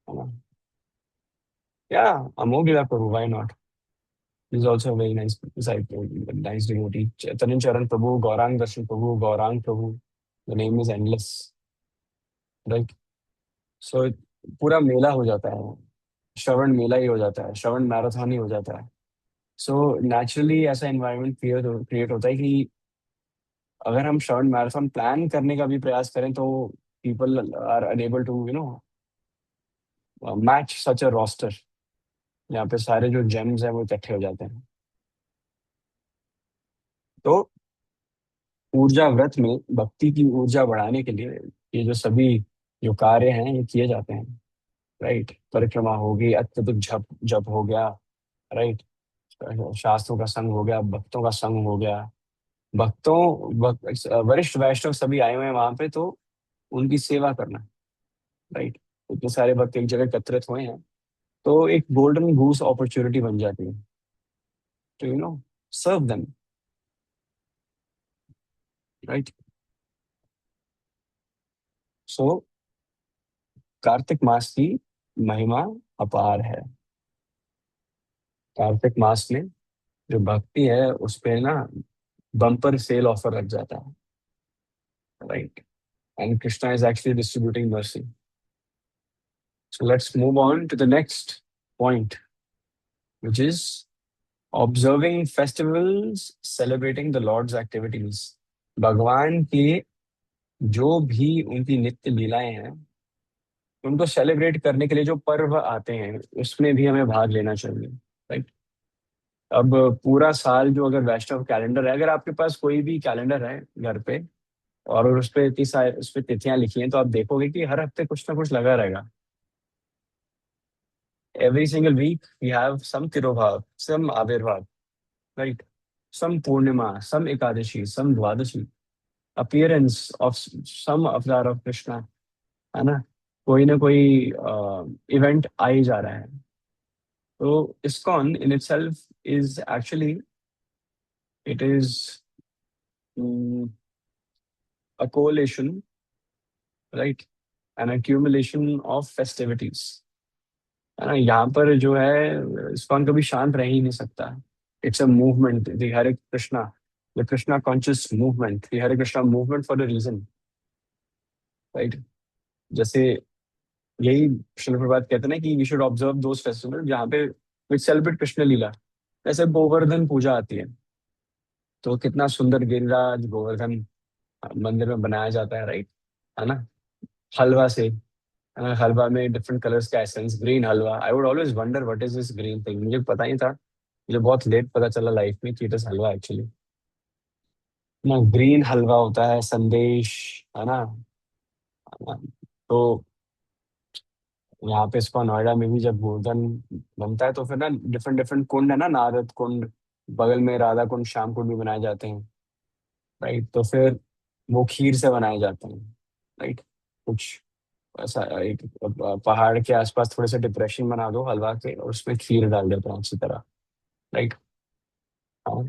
है ना? या Amogh Prabhu, why not? Is also very nice nice devotee. Chaitanya Charan Prabhu, Gauranga Darshan Prabhu, Gauranga Prabhu, the name is endless, right. So पूरा मेला हो जाता है, श्रवण मेला ही हो जाता है, श्रवण मैराथन ही हो जाता है। सो नेचुरली ऐसा एनवायरनमेंट क्रिएट होता है कि अगर हम श्रवण मैराथन प्लान करने का भी प्रयास करें तो people are unable to match such a roster, यहाँ पे सारे जो जेम्स हैं वो इकट्ठे हो जाते हैं। तो ऊर्जा व्रत में भक्ति की ऊर्जा बढ़ाने के लिए ये जो सभी जो कार्य हैं ये किए जाते हैं, राइट। परिक्रमा होगी, अत्यधिक जप जप हो गया, राइट। शास्त्रों का संग हो गया, भक्तों का संग हो गया। वरिष्ठ वैष्णव सभी आए हुए हैं वहां पे, तो उनकी सेवा करना, राइट। इतने सारे भक्त एक जगह एकत्रित हुए हैं, तो एक गोल्डन गूस अपॉर्चुनिटी बन जाती है टू सर्व देम, राइट। सो कार्तिक मास की महिमा अपार है। कार्तिक मास में जो भक्ति है उस पे ना बम्पर सेल ऑफर लग जाता है, right. And Krishna is actually distributing mercy. So let's move on to the next point, which is observing festivals, celebrating the Lord's activities। भगवान की जो भी उनकी नित्य लीलाएं हैं उनको सेलिब्रेट करने के लिए जो पर्व आते हैं उसमें भी हमें भाग लेना चाहिए, राइट। अब पूरा साल जो अगर वैष्णव कैलेंडर है, अगर आपके पास कोई भी कैलेंडर है घर पे और उस पे इतनी सारी उस पे तिथियां लिखी हैं, तो आप देखोगे कि हर हफ्ते कुछ ना कुछ लगा रहेगा। Every single week we have some tirobhava, some avirbhava, right. Some Purnima, some Ekadashi, some Dwadashi, appearance of some avatar of Krishna, है ना? कोई ना कोई इवेंट आ ही जा रहा है। तो ISKCON in itself is actually, it is a coalition, right, an accumulation of festivities, है ना? यहाँ पर जो है इस्कॉन कभी शांत रह ही नहीं सकता। It's a movement, the Hare Krishna, the Krishna conscious movement, the Hare Krishna movement for the reason, right. जैसे यही श्रील प्रभुपाद कहते हैं ना कि we should observe those festival जहाँ पे विच सेलिब्रेट कृष्ण लीला। जैसे गोवर्धन पूजा आती है, तो कितना सुंदर गिरिराज गोवर्धन मंदिर में बनाया जाता है, राइट, है ना? हलवा से, हलवा में डिफरेंट कलर्स का essence, green halwa. I would always wonder what is this green thing, मुझे पता ही था, मुझे बहुत लेट पता चला लाइफ में कि इट इज हलवा एक्चुअली ना। ग्रीन हलवा होता है, संदेश, है ना? तो यहाँ पे इसको नोएडा में भी जब गोवर्धन बनता है तो फिर ना डिफरेंट डिफरेंट कुंड है ना, नारद कुंड, बगल में राधा कुंड, श्याम कुंड भी बनाए जाते हैं, राइट। तो फिर वो खीर से बनाए जाते हैं, राइट। कुछ ऐसा एक पहाड़ के आसपास थोड़े से डिप्रेशन बना दो हलवा के और उसमें खीर डाल देते हैं अच्छी तरह, राइट। हाँ,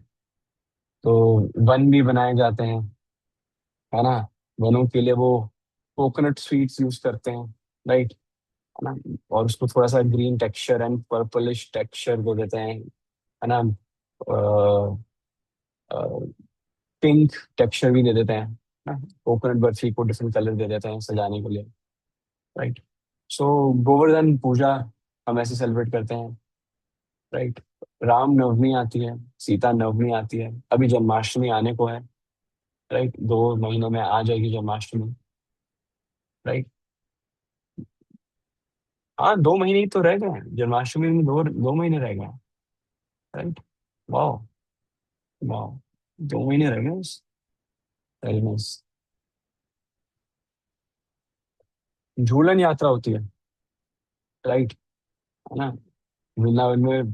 तो वन भी बनाए जाते हैं, है ना? वनों के लिए वो कोकोनट स्वीट्स यूज करते हैं, राइट, है ना? और उसको थोड़ा सा green texture and purplish texture दे देते हैं, है ना? पिंक टेक्सचर भी दे देते हैं ना, कोकोनट बर्फी को डिफरेंट कलर दे देते हैं सजाने के लिए, राइट। सो गोवर्धन पूजा हम ऐसे सेलिब्रेट करते हैं, राइट। राम नवमी आती है, सीता नवमी आती है, अभी जन्माष्टमी आने को है, राइट। 2 महीनों में आ जाएगी जन्माष्टमी, राइट। हाँ, 2 महीने ही तो रह गए हैं, जन्माष्टमी में 2 महीने रह गए हैं, राइट। वाह, वाह, 2 महीने रह गए, वेरी नाइस। झूलन यात्रा होती है, राइट, है ना? वृंदावन में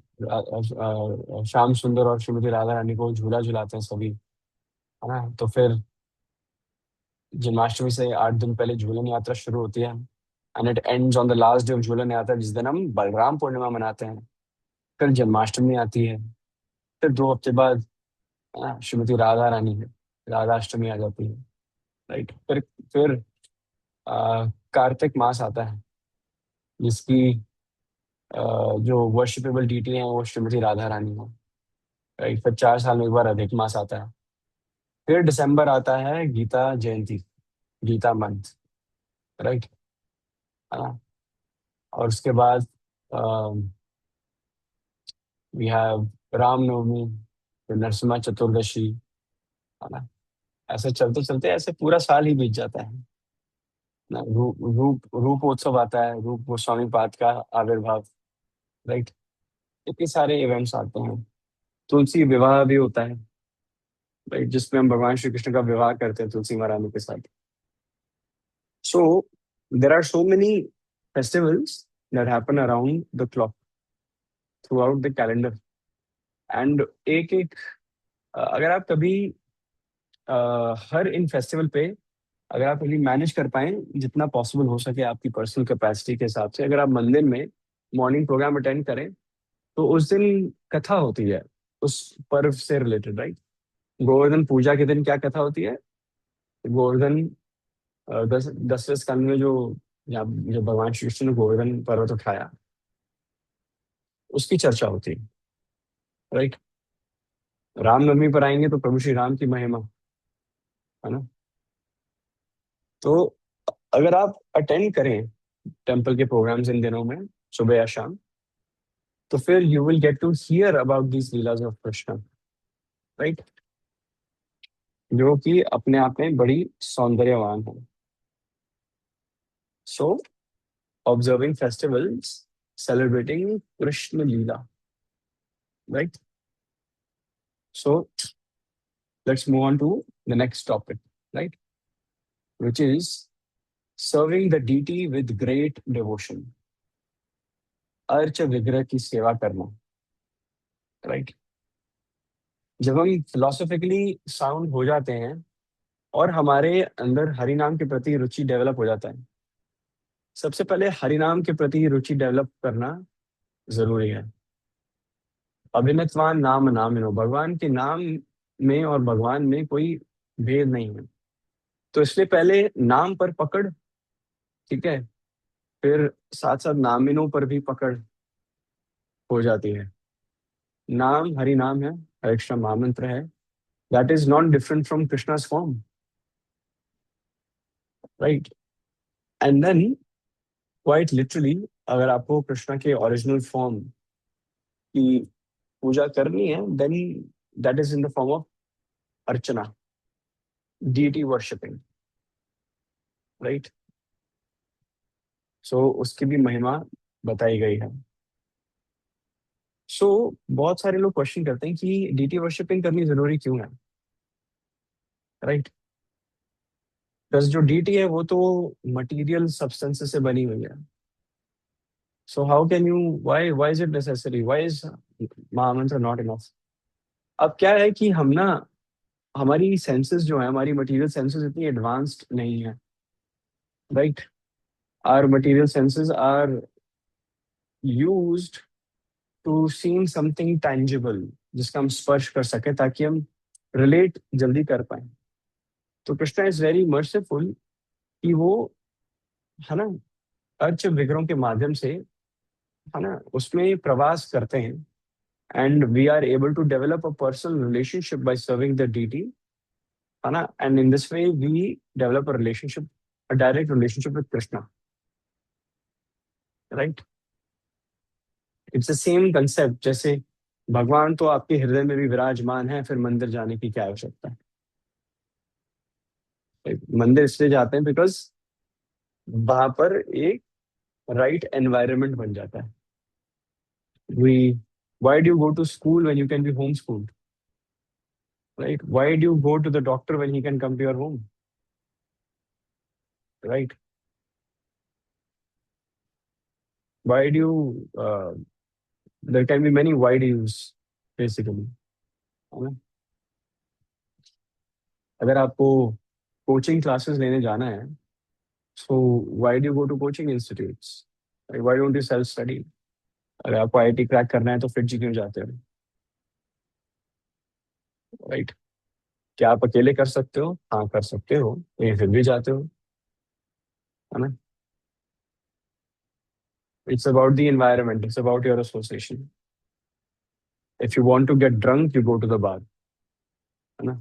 श्याम सुंदर और श्रीमती राधा रानी को झूला झुलाते हैं सभी, है ना? तो फिर जन्माष्टमी से 8 दिन पहले झूलन यात्रा शुरू होती है, and it ends on the last day of Jhulan आता है, जिस दिन हम बलराम पूर्णिमा मनाते हैं। फिर जन्माष्टमी आती है। फिर 2 हफ्ते बाद श्रीमती राधा रानी है, राधा अष्टमी आ जाती है। राइट। फिर कार्तिक मास आता है, जिसकी जो वर्शिपेबल डीटी है वो श्रीमती राधा रानी है। राइट। फिर 4 साल में एक बार अधिक मास आता है। फिर दिसंबर आता है गीता जयंती, गीता मंथ। राइट। है ना। और उसके बाद वी हैव रामनवमी, फिर नरसिम्हा चतुर्दशी। है ना। ऐसे चलते चलते ऐसे पूरा साल ही बीत जाता है ना। रूपोत्सव आता है, रूप गोस्वामी पाद का आविर्भाव। राइट। इतने सारे इवेंट्स आते हैं। तुलसी विवाह भी होता है, राइट, जिसमें हम भगवान श्री कृष्ण का विवाह करते हैं तुलसी महारानी के साथ। So there are so many festivals that happen around the clock throughout the calendar. And एक एक अगर आप कभी हर इन फेस्टिवल पे अगर आप really मैनेज कर पाए, जितना पॉसिबल हो सके आपकी पर्सनल कैपेसिटी के हिसाब से, अगर आप मंदिर में मॉर्निंग प्रोग्राम अटेंड करें, तो उस दिन कथा होती है उस पर्व से रिलेटेड। राइट। गोवर्धन पूजा के दिन क्या कथा होती है? गोवर्धन 10वें स्कंद में जो जब भगवान श्री कृष्ण ने गोवर्धन पर्वत उठाया, उसकी चर्चा होती है। राइट। रामनवमी पर आएंगे तो प्रभु श्री राम की महिमा। है ना। तो अगर आप अटेंड करें टेम्पल के प्रोग्राम्स इन दिनों में, सुबह या शाम, तो फिर you will get to hear about these lilas of Krishna. Right. जो कि अपने आप में बड़ी सौंदर्यवान है। So observing festivals celebrating Krishna lila. Right. So let's move on to the next topic. Right. Which is serving the deity with great devotion. Archa Vigraha की सेवा करना। राइट। जब हम फिलोसॉफिकली साउंड हो जाते हैं और हमारे अंदर हरि नाम के प्रति रुचि डेवलप हो जाता है, सबसे पहले हरि नाम के प्रति रुचि डेवलप करना जरूरी है। अभिनतवान नाम नामिनो, भगवान के नाम में और भगवान में कोई भेद नहीं है। तो इसलिए पहले नाम पर पकड़, ठीक है, फिर साथ साथ नामिनों पर भी पकड़ हो जाती है। नाम हरि नाम है, हरे कृष्ण महामंत्र है। That is not different from Krishna's form. Right. And then quite literally, अगर आपको कृष्णा के ओरिजिनल फॉर्म की पूजा करनी है, then that is in the form of archana, deity worshipping. Right. So उसकी भी महिमा बताई गई है। सो बहुत सारे लोग क्वेश्चन करते हैं कि डीटी वर्शिपिंग करनी जरूरी क्यों है। राइट। बस जो डीटी है वो तो मटेरियल सब्सटेंसेस से बनी हुई है। So how can you, why is it necessary, why is महामंत्र नॉट इनफ? अब क्या है कि हम ना, हमारी सेंसेस जो है, हमारी मटेरियल सेंसेस इतनी एडवांस्ड नहीं है। Right. Our material senses are used to seeing something tangible, जिसका हम स्पर्श कर सके, ताकि हम रिलेट जल्दी कर पाए। तो कृष्णा इज वेरी मर्सीफुल कि वो, है ना, अर्च विग्रहों के माध्यम से, है ना, उसमें प्रवास करते हैं। And we are able to develop a personal relationship by serving the deity. है ना। And in this way we develop a relationship, a direct relationship with Krishna. Right. It's the same concept, जैसे भगवान तो आपके हृदय में भी विराजमान है, फिर मंदिर जाने की क्या आवश्यकता है? मंदिर इसलिए जाते हैं बिकॉज वहां पर एक राइट एनवायरनमेंट बन जाता है। We Why do you go to school when you can be homeschooled? Right? Why do you go to the doctor when he can come to your home? Right? Why do you there can be many why do yous basically, है ना? अगर आपको coaching classes लेने जाना है, so why do you go to coaching institutes? Why don't you self study? अगर आपको IIT crack करना है तो फिर जी क्यों जाते हो? राइट? क्या आप अकेले कर सकते हो? हाँ कर सकते हो, लेकिन फिर भी जाते हो, है ना? It's about the environment, it's about your association. If you want to get drunk, you go to the bar, है ना?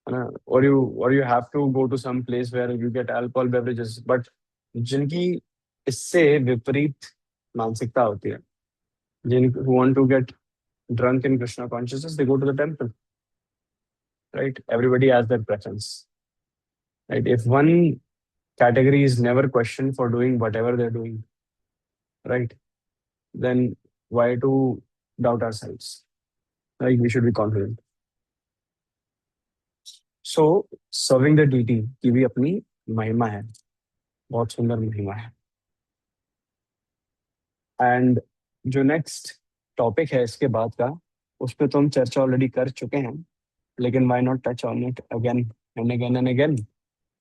है ना? और you have to go to some place where you get alcohol beverages, but जिनकी इससे विपरीत मानसिकता होती है, जिन who want to get drunk in Krishna consciousness, they go to the temple, right? Everybody has their preference, right? If one category is never questioned for doing whatever they're doing, right? Then why to doubt ourselves? Like we should be confident. So serving the deity की भी अपनी महिमा है, बहुत सुंदर महिमा है। And जो नेक्स्ट टॉपिक है इसके बाद का, उस पर तो हम चर्चा ऑलरेडी कर चुके हैं, लेकिन why not touch on it again and again and again,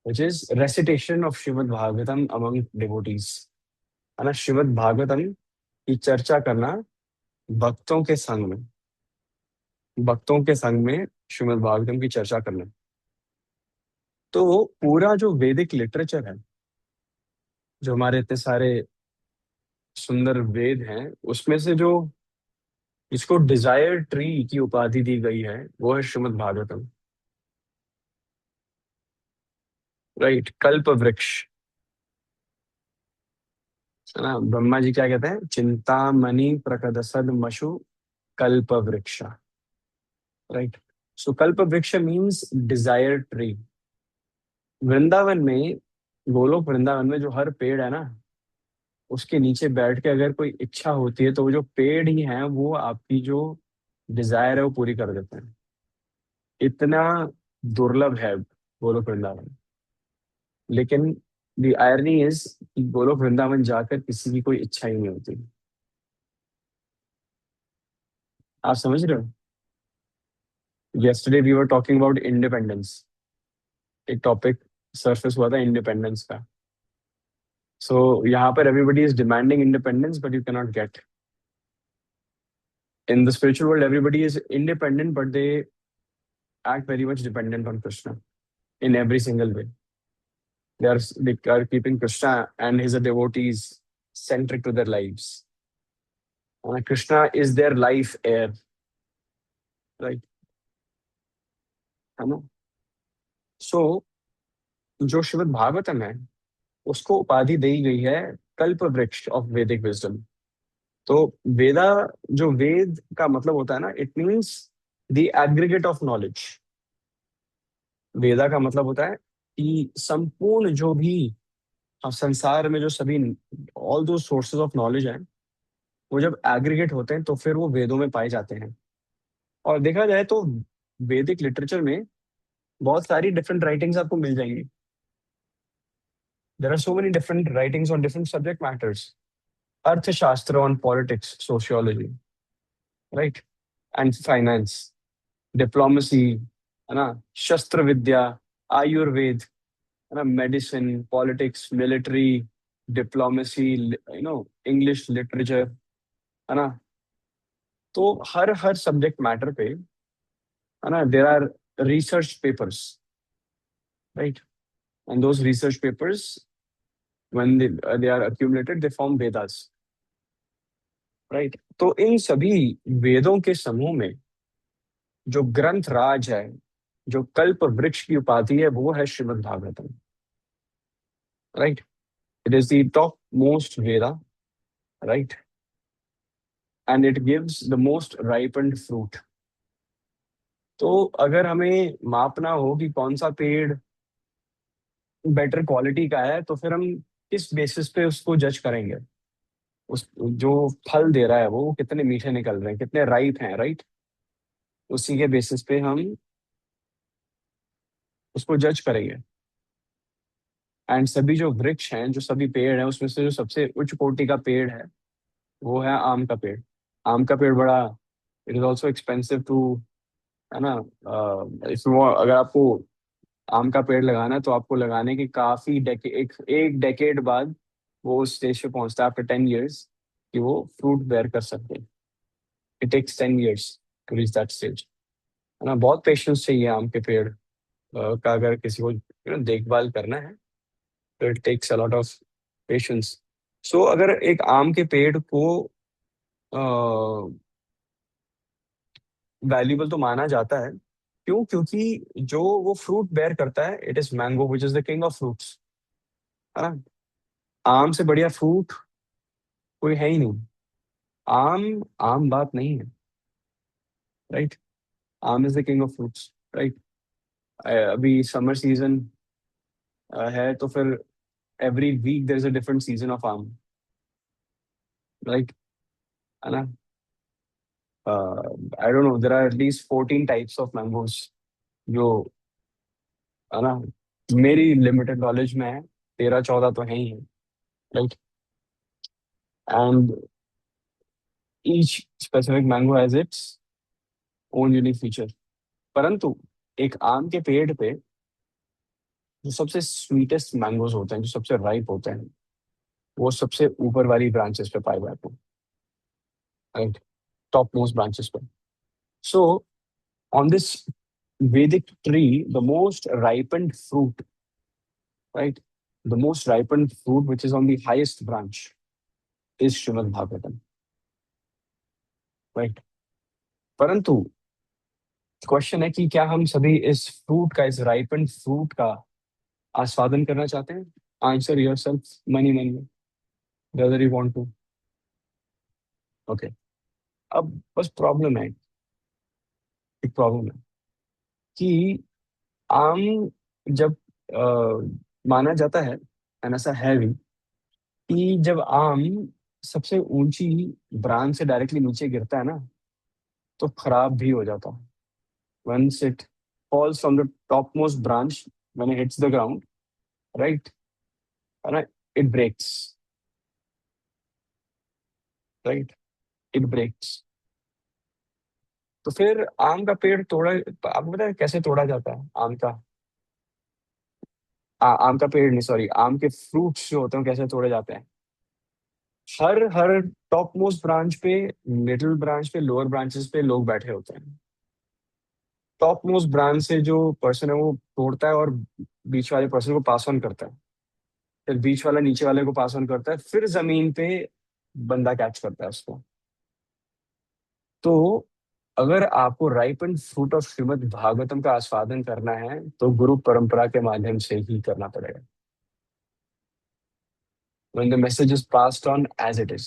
which is recitation of Shrimad Bhagavatam among devotees, है ना? श्रीमद् भागवतम की चर्चा करना भक्तों के संग में, भक्तों के संग में श्रीमद् भागवतम की चर्चा करना। तो पूरा जो वैदिक लिटरेचर है, जो हमारे इतने सारे सुंदर वेद हैं, उसमें से जो जिसको डिजायर ट्री की उपाधि दी गई है वो है श्रीमद् भागवतम, राइट? कल्प वृक्ष, है ना? ब्रह्मा जी क्या कहते हैं? चिंतामणि प्रकदसद मशु कल्प वृक्ष, राइट? सो कल्प वृक्ष मीन्स डिजायर ट्री। वृंदावन में, गोलोक वृंदावन में जो हर पेड़ है ना, उसके नीचे बैठ के अगर कोई इच्छा होती है तो वो जो पेड़ ही हैं वो आपकी जो डिजायर है वो पूरी कर देते हैं। इतना दुर्लभ है गोलोक वृंदावन। लेकिन द आयरनी इज कि गोलोक वृंदावन जाकर किसी की कोई इच्छा ही नहीं होती। आप समझ रहे हो? yesterday we were talking about independence, एक टॉपिक सरफेस हुआ था इंडिपेंडेंस का। सो यहाँ पर everybody is demanding independence but you cannot get. In the spiritual world, everybody is independent, but they act very much dependent on Krishna in every single way. They are keeping Krishna and his devotees centric to their lives. Krishna is their life air, right? है ना? So जो श्रीमद् भागवतम है उसको उपाधि दी गई है कल्प वृक्ष ऑफ वैदिक विजडम। तो वेदा, जो वेद का मतलब होता है ना, it means the aggregate of knowledge. Veda का मतलब होता है कि संपूर्ण जो भी संसार में जो सभी ऑल दो सोर्सेज ऑफ नॉलेज हैं, वो जब एग्रीगेट होते हैं तो फिर वो वेदों में पाए जाते हैं। और देखा जाए तो वैदिक लिटरेचर में बहुत सारी डिफरेंट राइटिंग्स आपको मिल जाएंगी। There are so many different writings on different subject matters. Arthashastra on politics, sociology, right, and finance, diplomacy, है ना, शस्त्र विद्या, आयुर्वेद, है ना, medicine, politics, military, diplomacy, English literature, है ना? तो हर हर सब्जेक्ट मैटर पे, है ना, there are research papers, right? And those research papers when they are accumulated they form Vedas, right? तो इन सभी वेदों के समूह में जो ग्रंथ राज है, जो कल्प वृक्ष की उपाधि है, वो है Shrimad Bhagavatam, right? It is the top most Veda, right? And it gives the most ripened fruit. तो अगर हमें मापना हो कि कौन सा पेड़ बेटर क्वालिटी का है, तो फिर हम किस बेसिस पे उसको जज करेंगे? उस जो फल दे रहा है वो कितने मीठे निकल रहे हैं, कितने राइप हैं, राइट? उसी के बेसिस पे हम उसको जज करेंगे। एंड सभी जो वृक्ष हैं, जो सभी पेड़ हैं, उसमें से जो सबसे उच्च कोटि का पेड़ है वो है आम का पेड़। आम का पेड़ बड़ा, it is also expensive too, है ना? अगर आपको आम का पेड़ लगाना है तो आपको लगाने के काफी एक डेकेड बाद वो उस स्टेज पे पहुंचता है, आफ्टर 10 years, कि वो फ्रूट बेयर कर सकते हैं। It takes 10 years to reach that stage. है ना, बहुत पेशेंस चाहिए आम के पेड़ का, अगर किसी को देखभाल करना है तो it takes a lot of patience. So अगर एक आम के पेड़ को वैल्यूबल तो माना जाता है, क्यों? क्योंकि जो वो फ्रूट बेयर करता है, it is mango which is the king of fruits. है ना, आम से बढ़िया फ्रूट कोई है ही नहीं। आम आम बात नहीं है, right? Aam is the king of fruits, right? अभी समर सीजन है, तो फिर every week there is a different season of aam, right? है ना, I don't know, there are at least 14 types of mangoes जो, है ना, मेरी लिमिटेड नॉलेज में है, 13-14 तो है ही है, right? And each specific mango has its own unique feature. परंतु एक आम के पेड़ पे जो सबसे स्वीटेस्ट मैंगोज होते हैं, जो सबसे राइप होते हैं, वो सबसे ऊपर वाली ब्रांचेस पे पाए जाते हैं, राइट? टॉप मोस्ट ब्रांचेस पे। So on this Vedic tree, the most ripened fruit, right? The most ripened fruit, which is on the highest branch, is Srimad Bhagavatam, right? परंतु क्वेश्चन है कि क्या हम सभी इस फ्रूट का, इस राइपेंड फ्रूट का आस्वादन करना चाहते हैं? Answer yourself money money, whether you want to. Okay, अब बस प्रॉब्लम है, एक प्रॉब्लम है कि आम जब माना जाता है, एंड ऐसा है भी, कि जब आम सबसे ऊंची ब्रांच से डायरेक्टली नीचे गिरता है ना, तो खराब भी हो जाता है। Once it falls from the top most branch, when it hits the ground, right, है ना, it breaks, right, it breaks. तो फिर आम का पेड़ तोड़ा, आपको पता है कैसे तोड़ा जाता है आम का? आम का पेड़ नहीं, सॉरी, आम के फ्रूट्स जो होते हैं कैसे तोड़े जाते हैं? हर हर टॉप मोस्ट ब्रांच पे, मिडिल ब्रांच पे, लोअर ब्रांचेस पे लोग बैठे होते हैं। टॉप मोस्ट ब्रांच से जो पर्सन है वो तोड़ता है और बीच वाले पर्सन को पास ऑन करता है, फिर बीच वाला नीचे वाले को पास ऑन करता है, फिर जमीन पे बंदा कैच करता है उसको। तो अगर आपको ripen fruit of Shrimad Bhagavatam का आस्वादन करना है तो गुरु परंपरा के माध्यम से ही करना पड़ेगा। when the message is passed on as it is,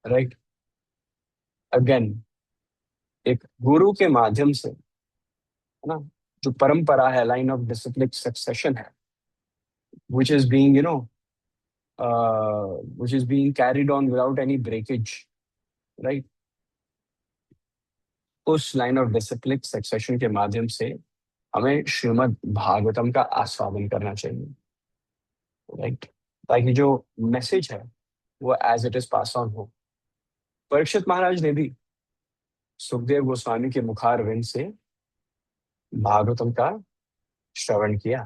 right? Again, एक गुरु के माध्यम से, है ना, जो परंपरा है, लाइन ऑफ डिसिप्लिन सक्सेशन है, which is being, which is being carried on without any breakage, right? उस लाइन ऑफ डिसिप्लिन सक्सेशन के माध्यम से हमें श्रीमद् भागवतम का आस्वादन करना चाहिए, राइट? ताकि जो मैसेज है वो as it is pass on हो। परीक्षित महाराज ने भी सुखदेव गोस्वामी के मुखारविंद से भागवतम का श्रवण किया,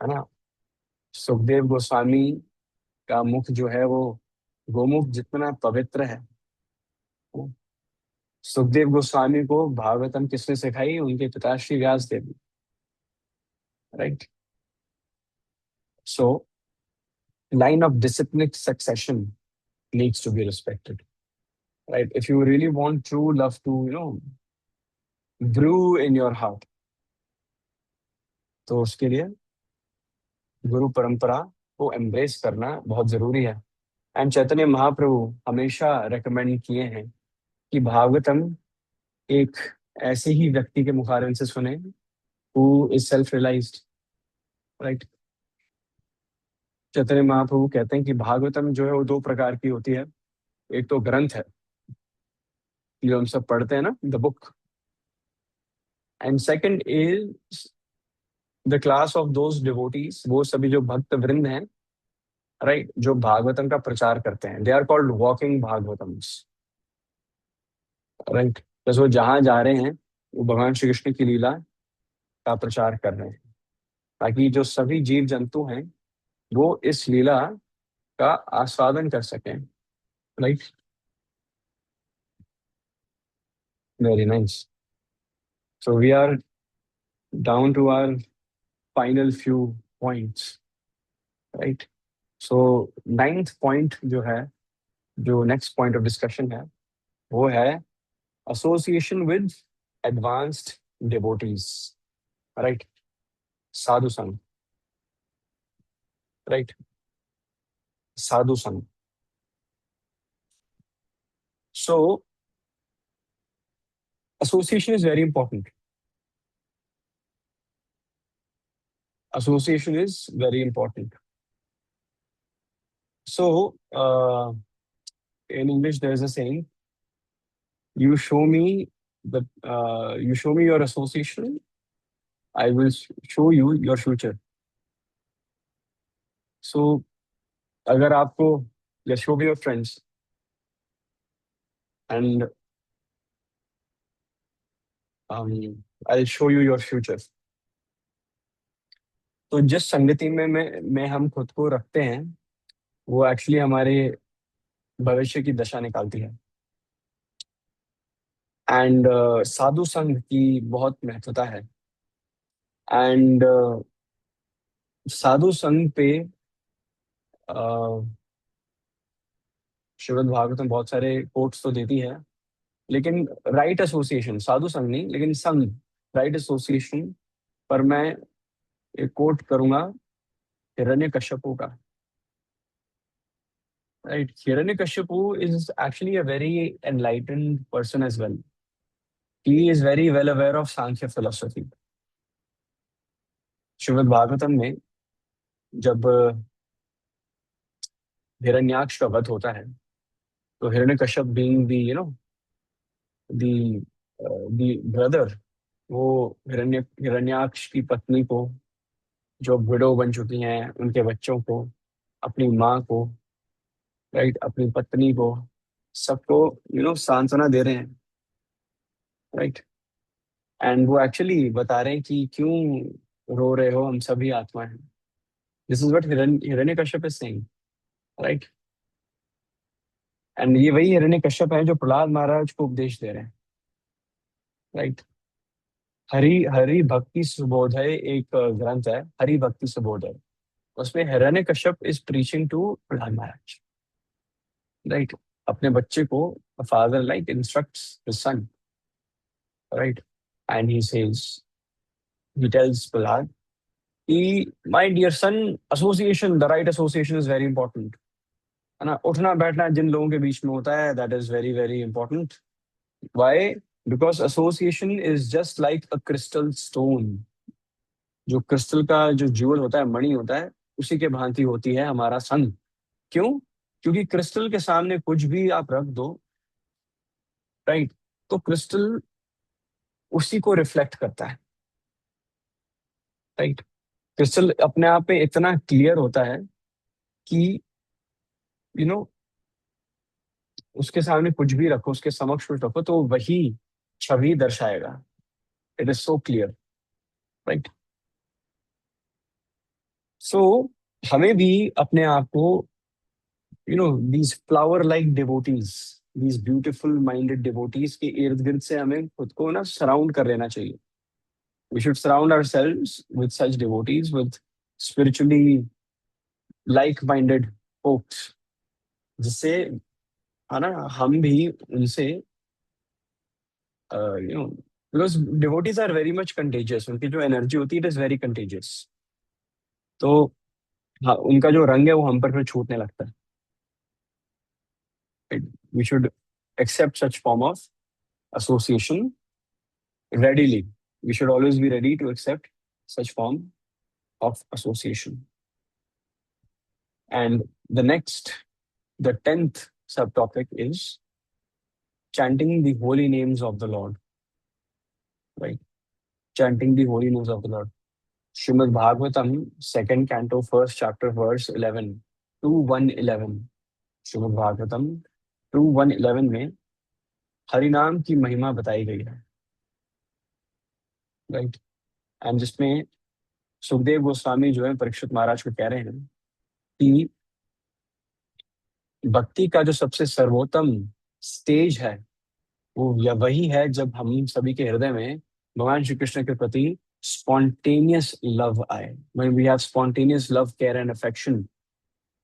है ना। सुखदेव गोस्वामी का मुख जो है वो गोमुख जितना पवित्र है। सुखदेव गोस्वामी को भागवतम किसने सिखाई? उनके पिताश्री Vyas Dev, right? So line of disciplinic succession needs to be respected, right? If you really want true love to, brew in your heart, तो उसके लिए गुरु परंपरा को एम्ब्रेस करना बहुत जरूरी है। एंड चैतन्य महाप्रभु हमेशा रेकमेंड किए हैं कि भागवतम एक ऐसे ही व्यक्ति के मुखारविंद से सुने who is self realized, right? Chaitanya Mahaprabhu कहते हैं कि भागवतम जो है वो दो प्रकार की होती है। एक तो ग्रंथ है जो हम सब पढ़ते हैं ना, the book, and second is the class of those devotees, वो सभी जो भक्त वृंद हैं, राइट, जो भागवतम का प्रचार करते हैं। They are called walking Bhagavatams, right? बस वो जहां जा रहे हैं वो भगवान श्री कृष्ण की लीला का प्रचार कर रहे हैं, ताकि जो सभी जीव जंतु हैं वो इस लीला का आस्वादन कर सकें। Right. Very nice. So we are down to our final few points. Right. So ninth point जो है, जो नेक्स्ट पॉइंट ऑफ डिस्कशन है, वो है association with advanced devotees. Right. Sadhu sanga. Right. Sadhu sanga. So association is very important. Association is very important. So, in English, there's a saying: "You show me you show me your association, I will show you your future." So, अगर आपको just show me your friends and I'll show you your future. तो जिस संगति में हम खुद को रखते हैं, वो एक्चुअली हमारे भविष्य की दशा निकालती है। एंड साधु संघ की बहुत महत्वता है। एंड साधु संघ पे अ, श्रीमद् भागवत में बहुत सारे कोट्स तो देती है, लेकिन राइट एसोसिएशन, साधु संघ नहीं लेकिन संघ, राइट एसोसिएशन पर मैं एक कोट करूंगा हिरण्यकश्यपु का। Right. Hiranyakashipu is actually a very enlightened person as well. He is very well aware of Sankhya philosophy. Shrimad Bhagavatam में जब हिरण्याक्ष का वध होता है, तो Hiranyakashyap being the the the brother, वो हिरण्याक्ष की पत्नी को, जो विडो बन चुकी हैं, उनके बच्चों को, अपनी माँ को, राइट, अपनी पत्नी को, सबको सांत्वना दे रहे हैं। राइट। एंड वो एक्चुअली बता रहे हैं कि क्यों रो रहे हो, हम सभी आत्मा हैं। This is what Hiranyakashyap is saying. Right. And ये वही हिरण्यकश्यप है जो प्रहलाद महाराज को उपदेश दे रहे हैं। राइट। हरि हरि भक्ति सुबोधय एक ग्रंथ है, हरि भक्ति सुबोधय। उसमें Hiranyakashipu is preaching to Prahlad Maharaj. Right. अपने बच्चे को father like instructs his son. Right. And he tells Prahlad कि my dear son, association, the right association is very important. है ना, उठना बैठना जिन लोगों के बीच में होता है, that is very very important. Why? Because association is just like a crystal stone. जो क्रिस्टल का जो ज्यूल होता है, मणि होता है, उसी के भांति होती है हमारा संग। क्यों? क्योंकि क्रिस्टल के सामने कुछ भी आप रख दो, राइट, तो क्रिस्टल उसी को रिफ्लेक्ट करता है। राइट। क्रिस्टल अपने आप में इतना क्लियर होता है कि यू नो उसके सामने कुछ भी रखो, उसके समक्ष कुछ रखो, तो वही छवि दर्शाएगा। It is so clear. Right. So हमें भी अपने आप को these flower like devotees, these beautiful minded devotees के इर्द गिर्द से हमें खुद को ना सराउंड कर लेना चाहिए। We should surround ourselves with such devotees, with spiritually like minded folks, जिससे, है ना, हम भी उनसे because devotees are very much contagious. उनकी जो एनर्जी होती है, इट इज वेरी कंटेजियस। तो हाँ, उनका जो रंग है वो हम पर फिर छूटने लगता है। We should accept such form of association readily. We should always be ready to accept such form of association. And the 10th subtopic is chanting the holy names of the Lord. Right? Chanting the holy names of the Lord. Srimad Bhagavatam, second canto, first chapter, verse 11 to 111. Srimad Bhagavatam 2:111 में हरिनाम की महिमा बताई गई है। Right. And जिसमें सुखदेव गोस्वामी जो है परीक्षित महाराज को कह रहे हैं कि भक्ति का जो सबसे सर्वोत्तम स्टेज है वो या वही है जब हम सभी के हृदय में भगवान श्री कृष्ण के प्रति स्पॉन्टेनियस लव आए, when we have spontaneous love care and affection,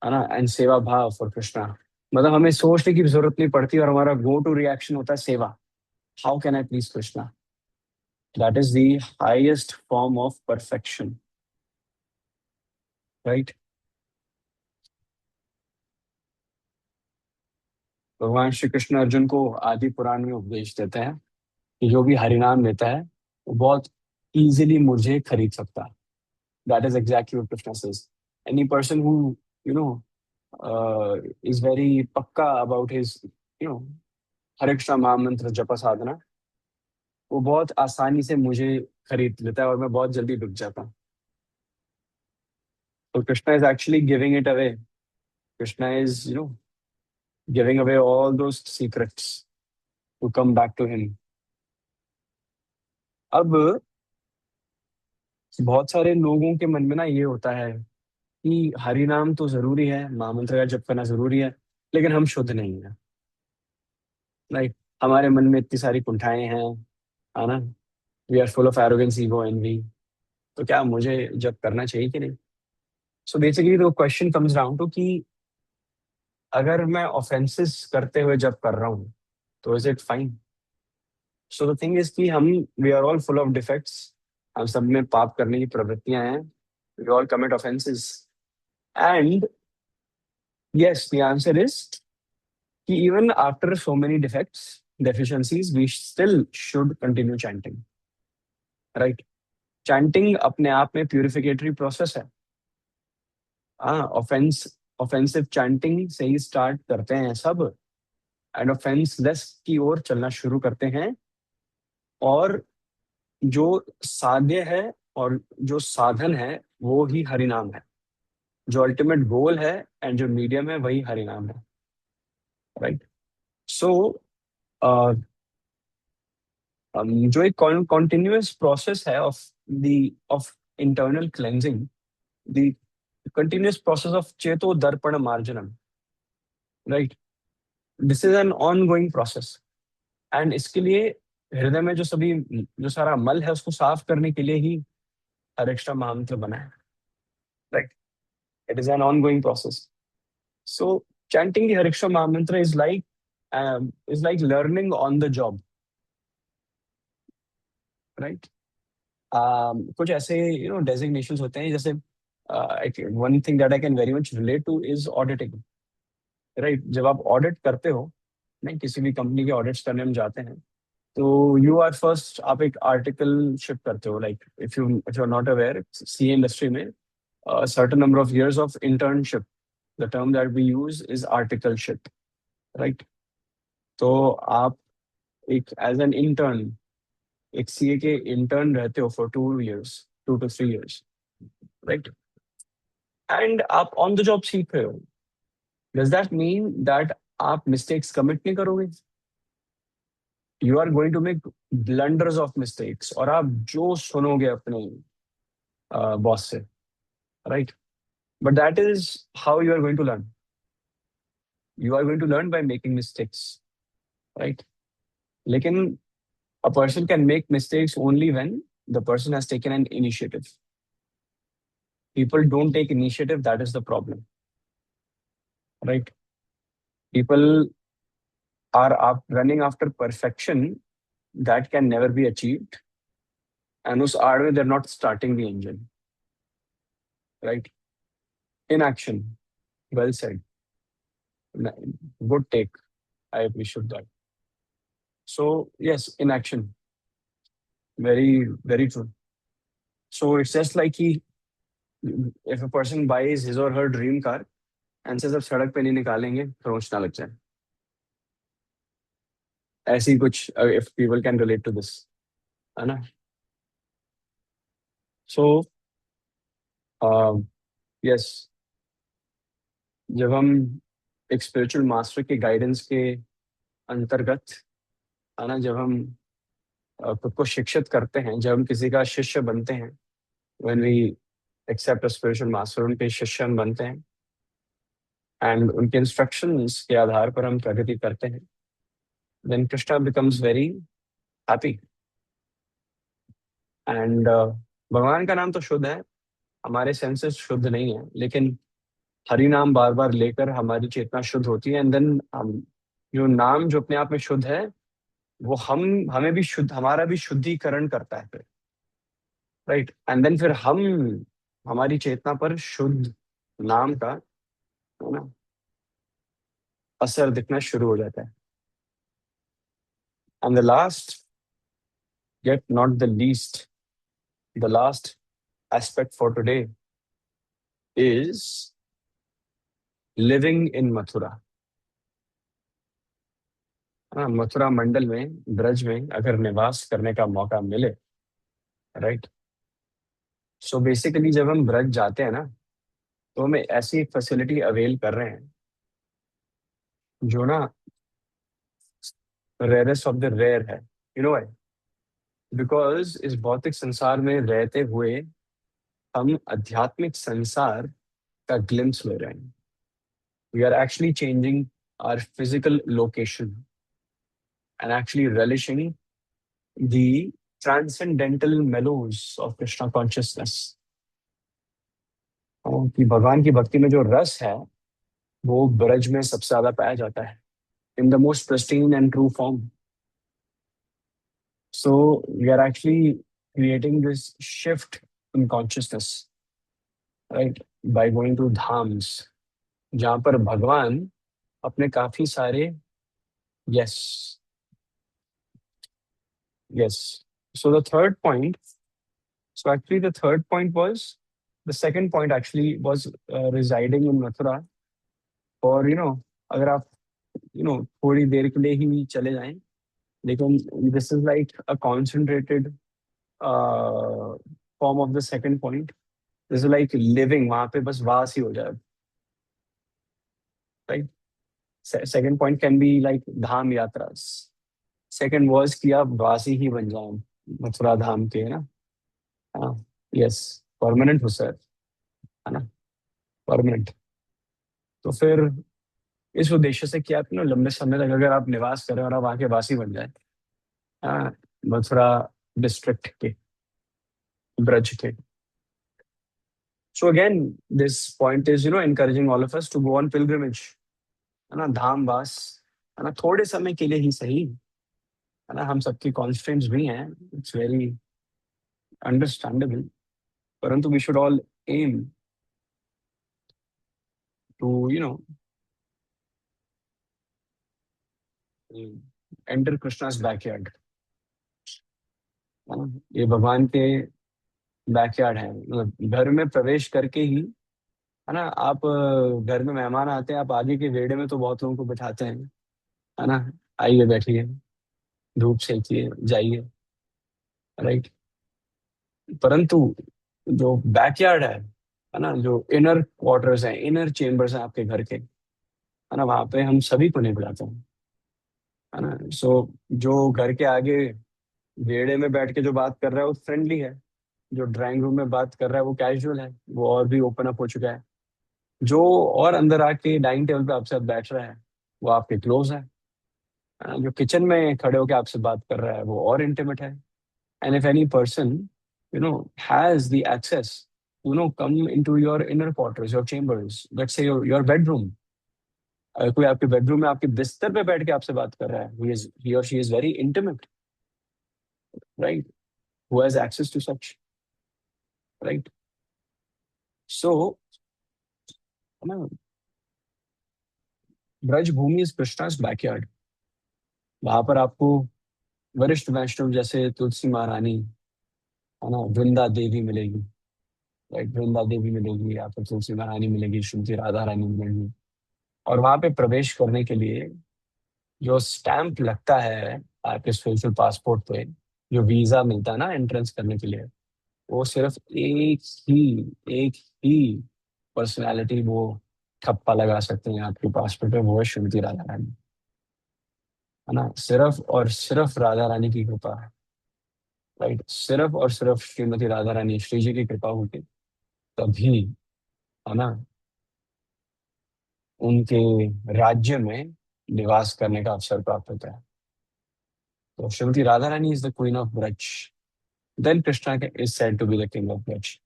है ना, एंड सेवा भाव फॉर कृष्णा। मतलब हमें सोचने की भी जरूरत नहीं पड़ती और हमारा गो टू रिएक्शन होता है सेवा। How can I please Krishna? That is the highest form of perfection, right? भगवान श्री कृष्ण अर्जुन को आदि पुराण में उपदेश देते हैं कि जो भी हरिनाम लेता है वो बहुत इजीली मुझे खरीद सकता है। That is exactly what Krishna says. Any person who you know is very पक्का अबाउट हिज यू नो हरे कृष्णा महामंत्र जप साधना, वो बहुत आसानी से मुझे खरीद लेता है और मैं बहुत जल्दी बिक जाता हूँ। तो Krishna is actually giving it away. Krishna is giving away all those secrets to come back to him. अब बहुत सारे लोगों के मन में ना ये होता है कि हरि नाम तो जरूरी है, महामंत्र का जप करना जरूरी है, लेकिन हम शुद्ध नहीं है, राइट? हमारे मन में इतनी सारी कुंठाएं हैं, है ना? We are full of arrogance, ego, envy. तो क्या मुझे जप करना चाहिए कि नहीं? So basically the question comes down to कि अगर मैं ऑफेंसेस करते हुए जब कर रहा हूँ तो is it fine? So the thing is कि हम we are all full of defects. हम सब में पाप करने की प्रवृत्तियां हैं। We all commit offences and yes the answer is कि even after so many defects deficiencies we still should continue chanting, right? Chanting अपने आप में प्यूरिफिकेटरी प्रोसेस है। हाँ, ऑफेंसिव चैंटिंग से ही स्टार्ट करते हैं सब एंड ऑफेंस लेस की ओर चलना शुरू करते हैं। और जो साध्य है और जो साधन है वो ही हरिनाम है। जो अल्टीमेट गोल है एंड जो मीडियम है वही हरिनाम है, राइट? सो जो एक कॉन्टिन्यूअस प्रोसेस है of internal cleansing, the continuous process of चेतो दर्पण मार्जनम, right? This is an ongoing process and इसके लिए हृदय में जो सारा मल है उसको साफ करने के लिए ही हरेकृष्ण महामंत्र बना है, right? It is an ongoing process. So chanting the Harikrishna Mahamantra is like learning on the job, right? कुछ ऐसे designations होते हैं जैसे one thing that I can very much relate to is auditing, right? जब आप audit करते हो, नहीं, किसी भी कंपनी के ऑडिट्स करने हम जाते हैं तो यू आर फर्स्ट आप एक आर्टिकल शिप करते हो, like if you are not aware, see industry में certain number of years of internship, the term that we use is articleship, right? तो आप एक एज एन इंटर्न, एक सीए के इंटर्न रहते हो for 2 years, 2 to 3 years, right? And आप on the job सीख रहे हो। डज दैट मीन दैट आप मिस्टेक्स कमिट नहीं करोगे? You are going to make blunders of mistakes और आप जो सुनोगे अपने बॉस से, राइट? But that is how you are going to learn. You are going to learn by making mistakes, right? लेकिन a person can make mistakes only when the person has taken an initiative. People don't take initiative, that is the problem, right? People are running after perfection that can never be achieved, and us आड़ में they're not starting the engine, right? Inaction, well said, good take, I appreciate that. So yes, inaction, very very true. So it's just like he, if a person buys his or her dream car and says अब सड़क पे नहीं निकालेंगे खरोंच ना लग जाए, ऐसे ही कुछ, if people can relate to this, है ना? सो यस, जब हम एक स्पिरिचुअल मास्टर के गाइडेंस के अंतर्गत, है ना, जब हम खुद को शिक्षित करते हैं, जब हम किसी का शिष्य बनते हैं, when we accept a spiritual master, उनके शिष्य हम बनते हैं एंड उनके इंस्ट्रक्शंस के आधार पर हम प्रगति करते हैं, then Krishna becomes very happy. And भगवान का नाम तो शुद्ध है, हमारे सेंसेस शुद्ध नहीं है, लेकिन हरि नाम बार बार लेकर हमारी चेतना शुद्ध होती है, एंड देन हम जो नाम जो अपने आप में शुद्ध है, वो हम हमें भी शुद्ध, हमारा भी शुद्धिकरण करता है फिर, राइट। एंड देन फिर हम हमारी चेतना पर शुद्ध नाम का, है ना, असर दिखना शुरू हो जाता है। And the last, yet not the least, the last aspect for today is living in Mathura. हाँ, मथुरा मंडल में, ब्रज में अगर निवास करने का मौका मिले, राइट। सो बेसिकली जब हम ब्रज जाते हैं ना, तो हमें ऐसी एक फैसिलिटी अवेल कर रहे हैं जो ना रेयरेस्ट ऑफ द रेयर है। You know why? बिकॉज इस भौतिक संसार में रहते हुए हम आध्यात्मिक संसार का ग्लिम्स ले रहे हैं। We are actually changing our physical location and actually relishing the transcendental mellows of Krishna consciousness। और कि भगवान की भक्ति में जो रस है, वो ब्रज में सबसे ज्यादा पाया जाता है, in the most pristine and true form। So we are actually creating this shift in consciousness, right, by going to dhams, जहाँ पर भगवान अपने काफी सारे, yes, yes. So the third point, so actually the third point was, the second point actually was residing in Mathura for, अगर आप, थोड़ी देर के लिए ही चले जाएं, लेकिन this is like a concentrated form of the second point। This is like living, वहां पे बस वास ही हो जाए, right? Second point can be like धाम यात्रास। सेकंड वर्स कि आप वासी ही बन जाएं मथुरा धाम के, है ना। हाँ, यस, परमानेंट हो सर, है ना, परमानेंट। तो फिर इस उद्देश्य से कि आप लंबे समय तक अगर आप निवास करें और आप वहाँ के वासी बन जाए, हाँ, मथुरा डिस्ट्रिक्ट के, ब्रज के। So again this point is encouraging all of us to go on pilgrimage, है ना, धाम वास, है ना, थोड़े समय के लिए ही सही, है ना। हम सबकी कॉन्स्टेंट्स भी हैं, इट्स वेरी अंडरस्टैंडेबल, परंतु we should all aim to enter Krishna's backyard, है ना। ये भगवान के बैकयार्ड है, मतलब घर में प्रवेश करके ही, है ना। आप घर में मेहमान आते हैं, आप आगे के वेड़े में तो बहुत लोगों को बिठाते हैं, है ना, आइए बैठिए, धूप सेकिए, जाइए, राइट। परंतु जो बैकयार्ड है ना, जो इनर क्वार्टर्स हैं, इनर चेम्बर्स हैं आपके घर के, है ना, वहां पे हम सभी को नहीं बुलाते हैं, है ना। सो जो घर के आगे वेड़े में बैठ के जो बात कर रहा है वो फ्रेंडली है, जो ड्राइंग रूम में बात कर रहा है वो कैजुअल है, वो और भी ओपन अप हो चुका है, जो और अंदर आके डाइनिंग टेबल पे आपसे बैठ रहा है वो आपके क्लोज है, जो किचन में खड़े होकर आपसे बात कर रहा है वो और इंटीमेट है। And if any person has the access come into your inner quarters, your chambers, let's say your bedroom, अगर कोई आपके बेडरूम में आपके बिस्तर पे बैठ के आपसे बात कर रहा है, he or she is very intimate, right, who has access to such, right। So ना, ब्रज भूमि इज कृष्णा's बैकयार्ड। वहां पर आपको वरिष्ठ वैष्णव जैसे तुलसी महारानी, है ना, वृंदा देवी मिलेगी, राइट, वृंदा देवी मिलेगी, आपको तुलसी महारानी मिलेगी, श्रीमती राधा रानी मिलेगी। और वहां पे प्रवेश करने के लिए जो स्टैंप लगता है आपके स्पेशल पासपोर्ट पे, जो वीजा मिलता है ना एंट्रेंस करने के लिए, वो सिर्फ ही एक ही पर्सनालिटी वो ठप्पा लगा सकते हैं आपके पासपोर्ट पे, वो है श्रीमती राधा रानी, है ना। सिर्फ और सिर्फ राधा रानी की कृपा है, राइट, सिर्फ और सिर्फ श्रीमती राधा रानी श्री जी की कृपा होती तभी, है ना, उनके राज्य में निवास करने का अवसर प्राप्त होता है। तो Shrimati Radha Rani is the queen of Braj, then Krishna is said to be the king of Braj,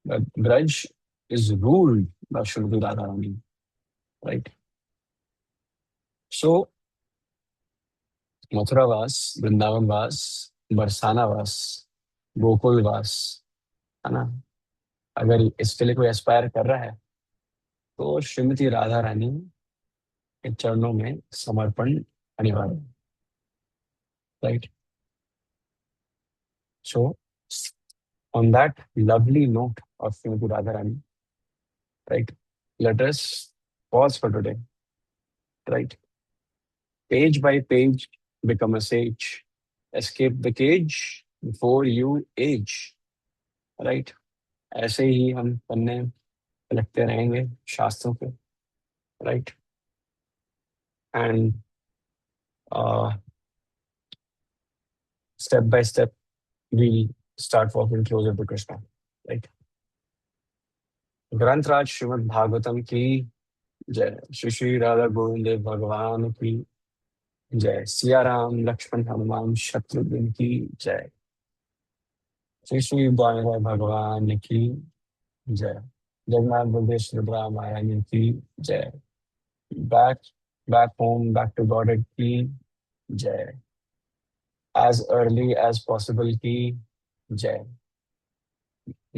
but Braj is ruled by Shrimati Radha Rani, right. So Mathura वास, वृंदावन वास, बरसाना वास, गोकुल वास, है ना, अगर इसके लिए कोई एस्पायर कर रहा है तो श्रीमती राधा रानी के चरणों में समर्पण अनिवार्य है, right. So on that lovely note of Shrimati Radha Rani, right, let us pause for today, right. Page by page become a sage, escape the cage before you age, right. ऐसे ही हम पन्ने पलटते रहेंगे शास्त्रों पे, right. And step by step we'll start walking closer to Krishna, right? ग्रंथराज श्रीमद् भागवतम की जय, श्री श्री राधा गोविंद भगवान की जय, सिया राम लक्ष्मण हनुमान शत्रुघ्न की जय, श्री श्री बाणभय भगवान की जय, जगन्नाथ बलदेव सुभद्रा महारानी की जय, back back home back to Godhead की जय, एज अर्ली एज पॉसिबल की जय,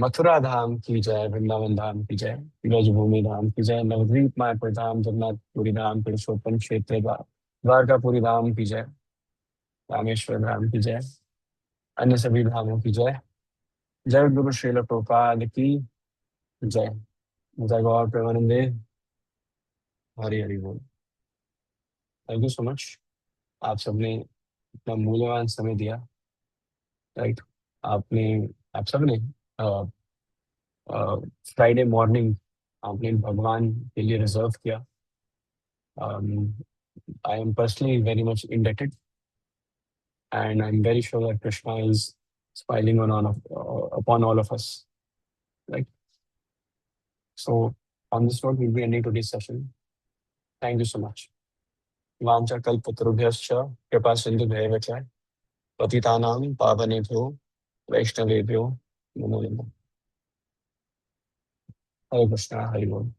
मथुरा धाम की जय, वृंदावन धाम की जय, ब्रजभूमि धाम की जय, नवद्वीप मायापुर धाम, जगन्नाथपुरी धाम, पुरुषोत्तम क्षेत्र द्वारकापुरी धाम की जय, रामेश्वर धाम की जय, अन्य सभी धामों की जय, जय गुरु श्रील प्रभुपाद की जय, जय गौर प्रेमानंदे, हरि हरि बोल। थैंक यू सो मच, आप सबने इतना मूल्यवान समय दिया, राइट। आपने, आप सबने फ्राइडे मॉर्निंग आपने भगवान के लिए रिजर्व किया। I am personally very much indebted, and I'm very sure that Krishna is smiling upon all of us, right? So on this note, we'll be ending today's session. Thank you so much. वाञ्छा कल्पतरुभ्यश्च कृपा सिन्धुभ्येव च पतितानां पावनेभ्यो वैष्णवेभ्यो नमो नमः। हरे कृष्णा, हरि बोल।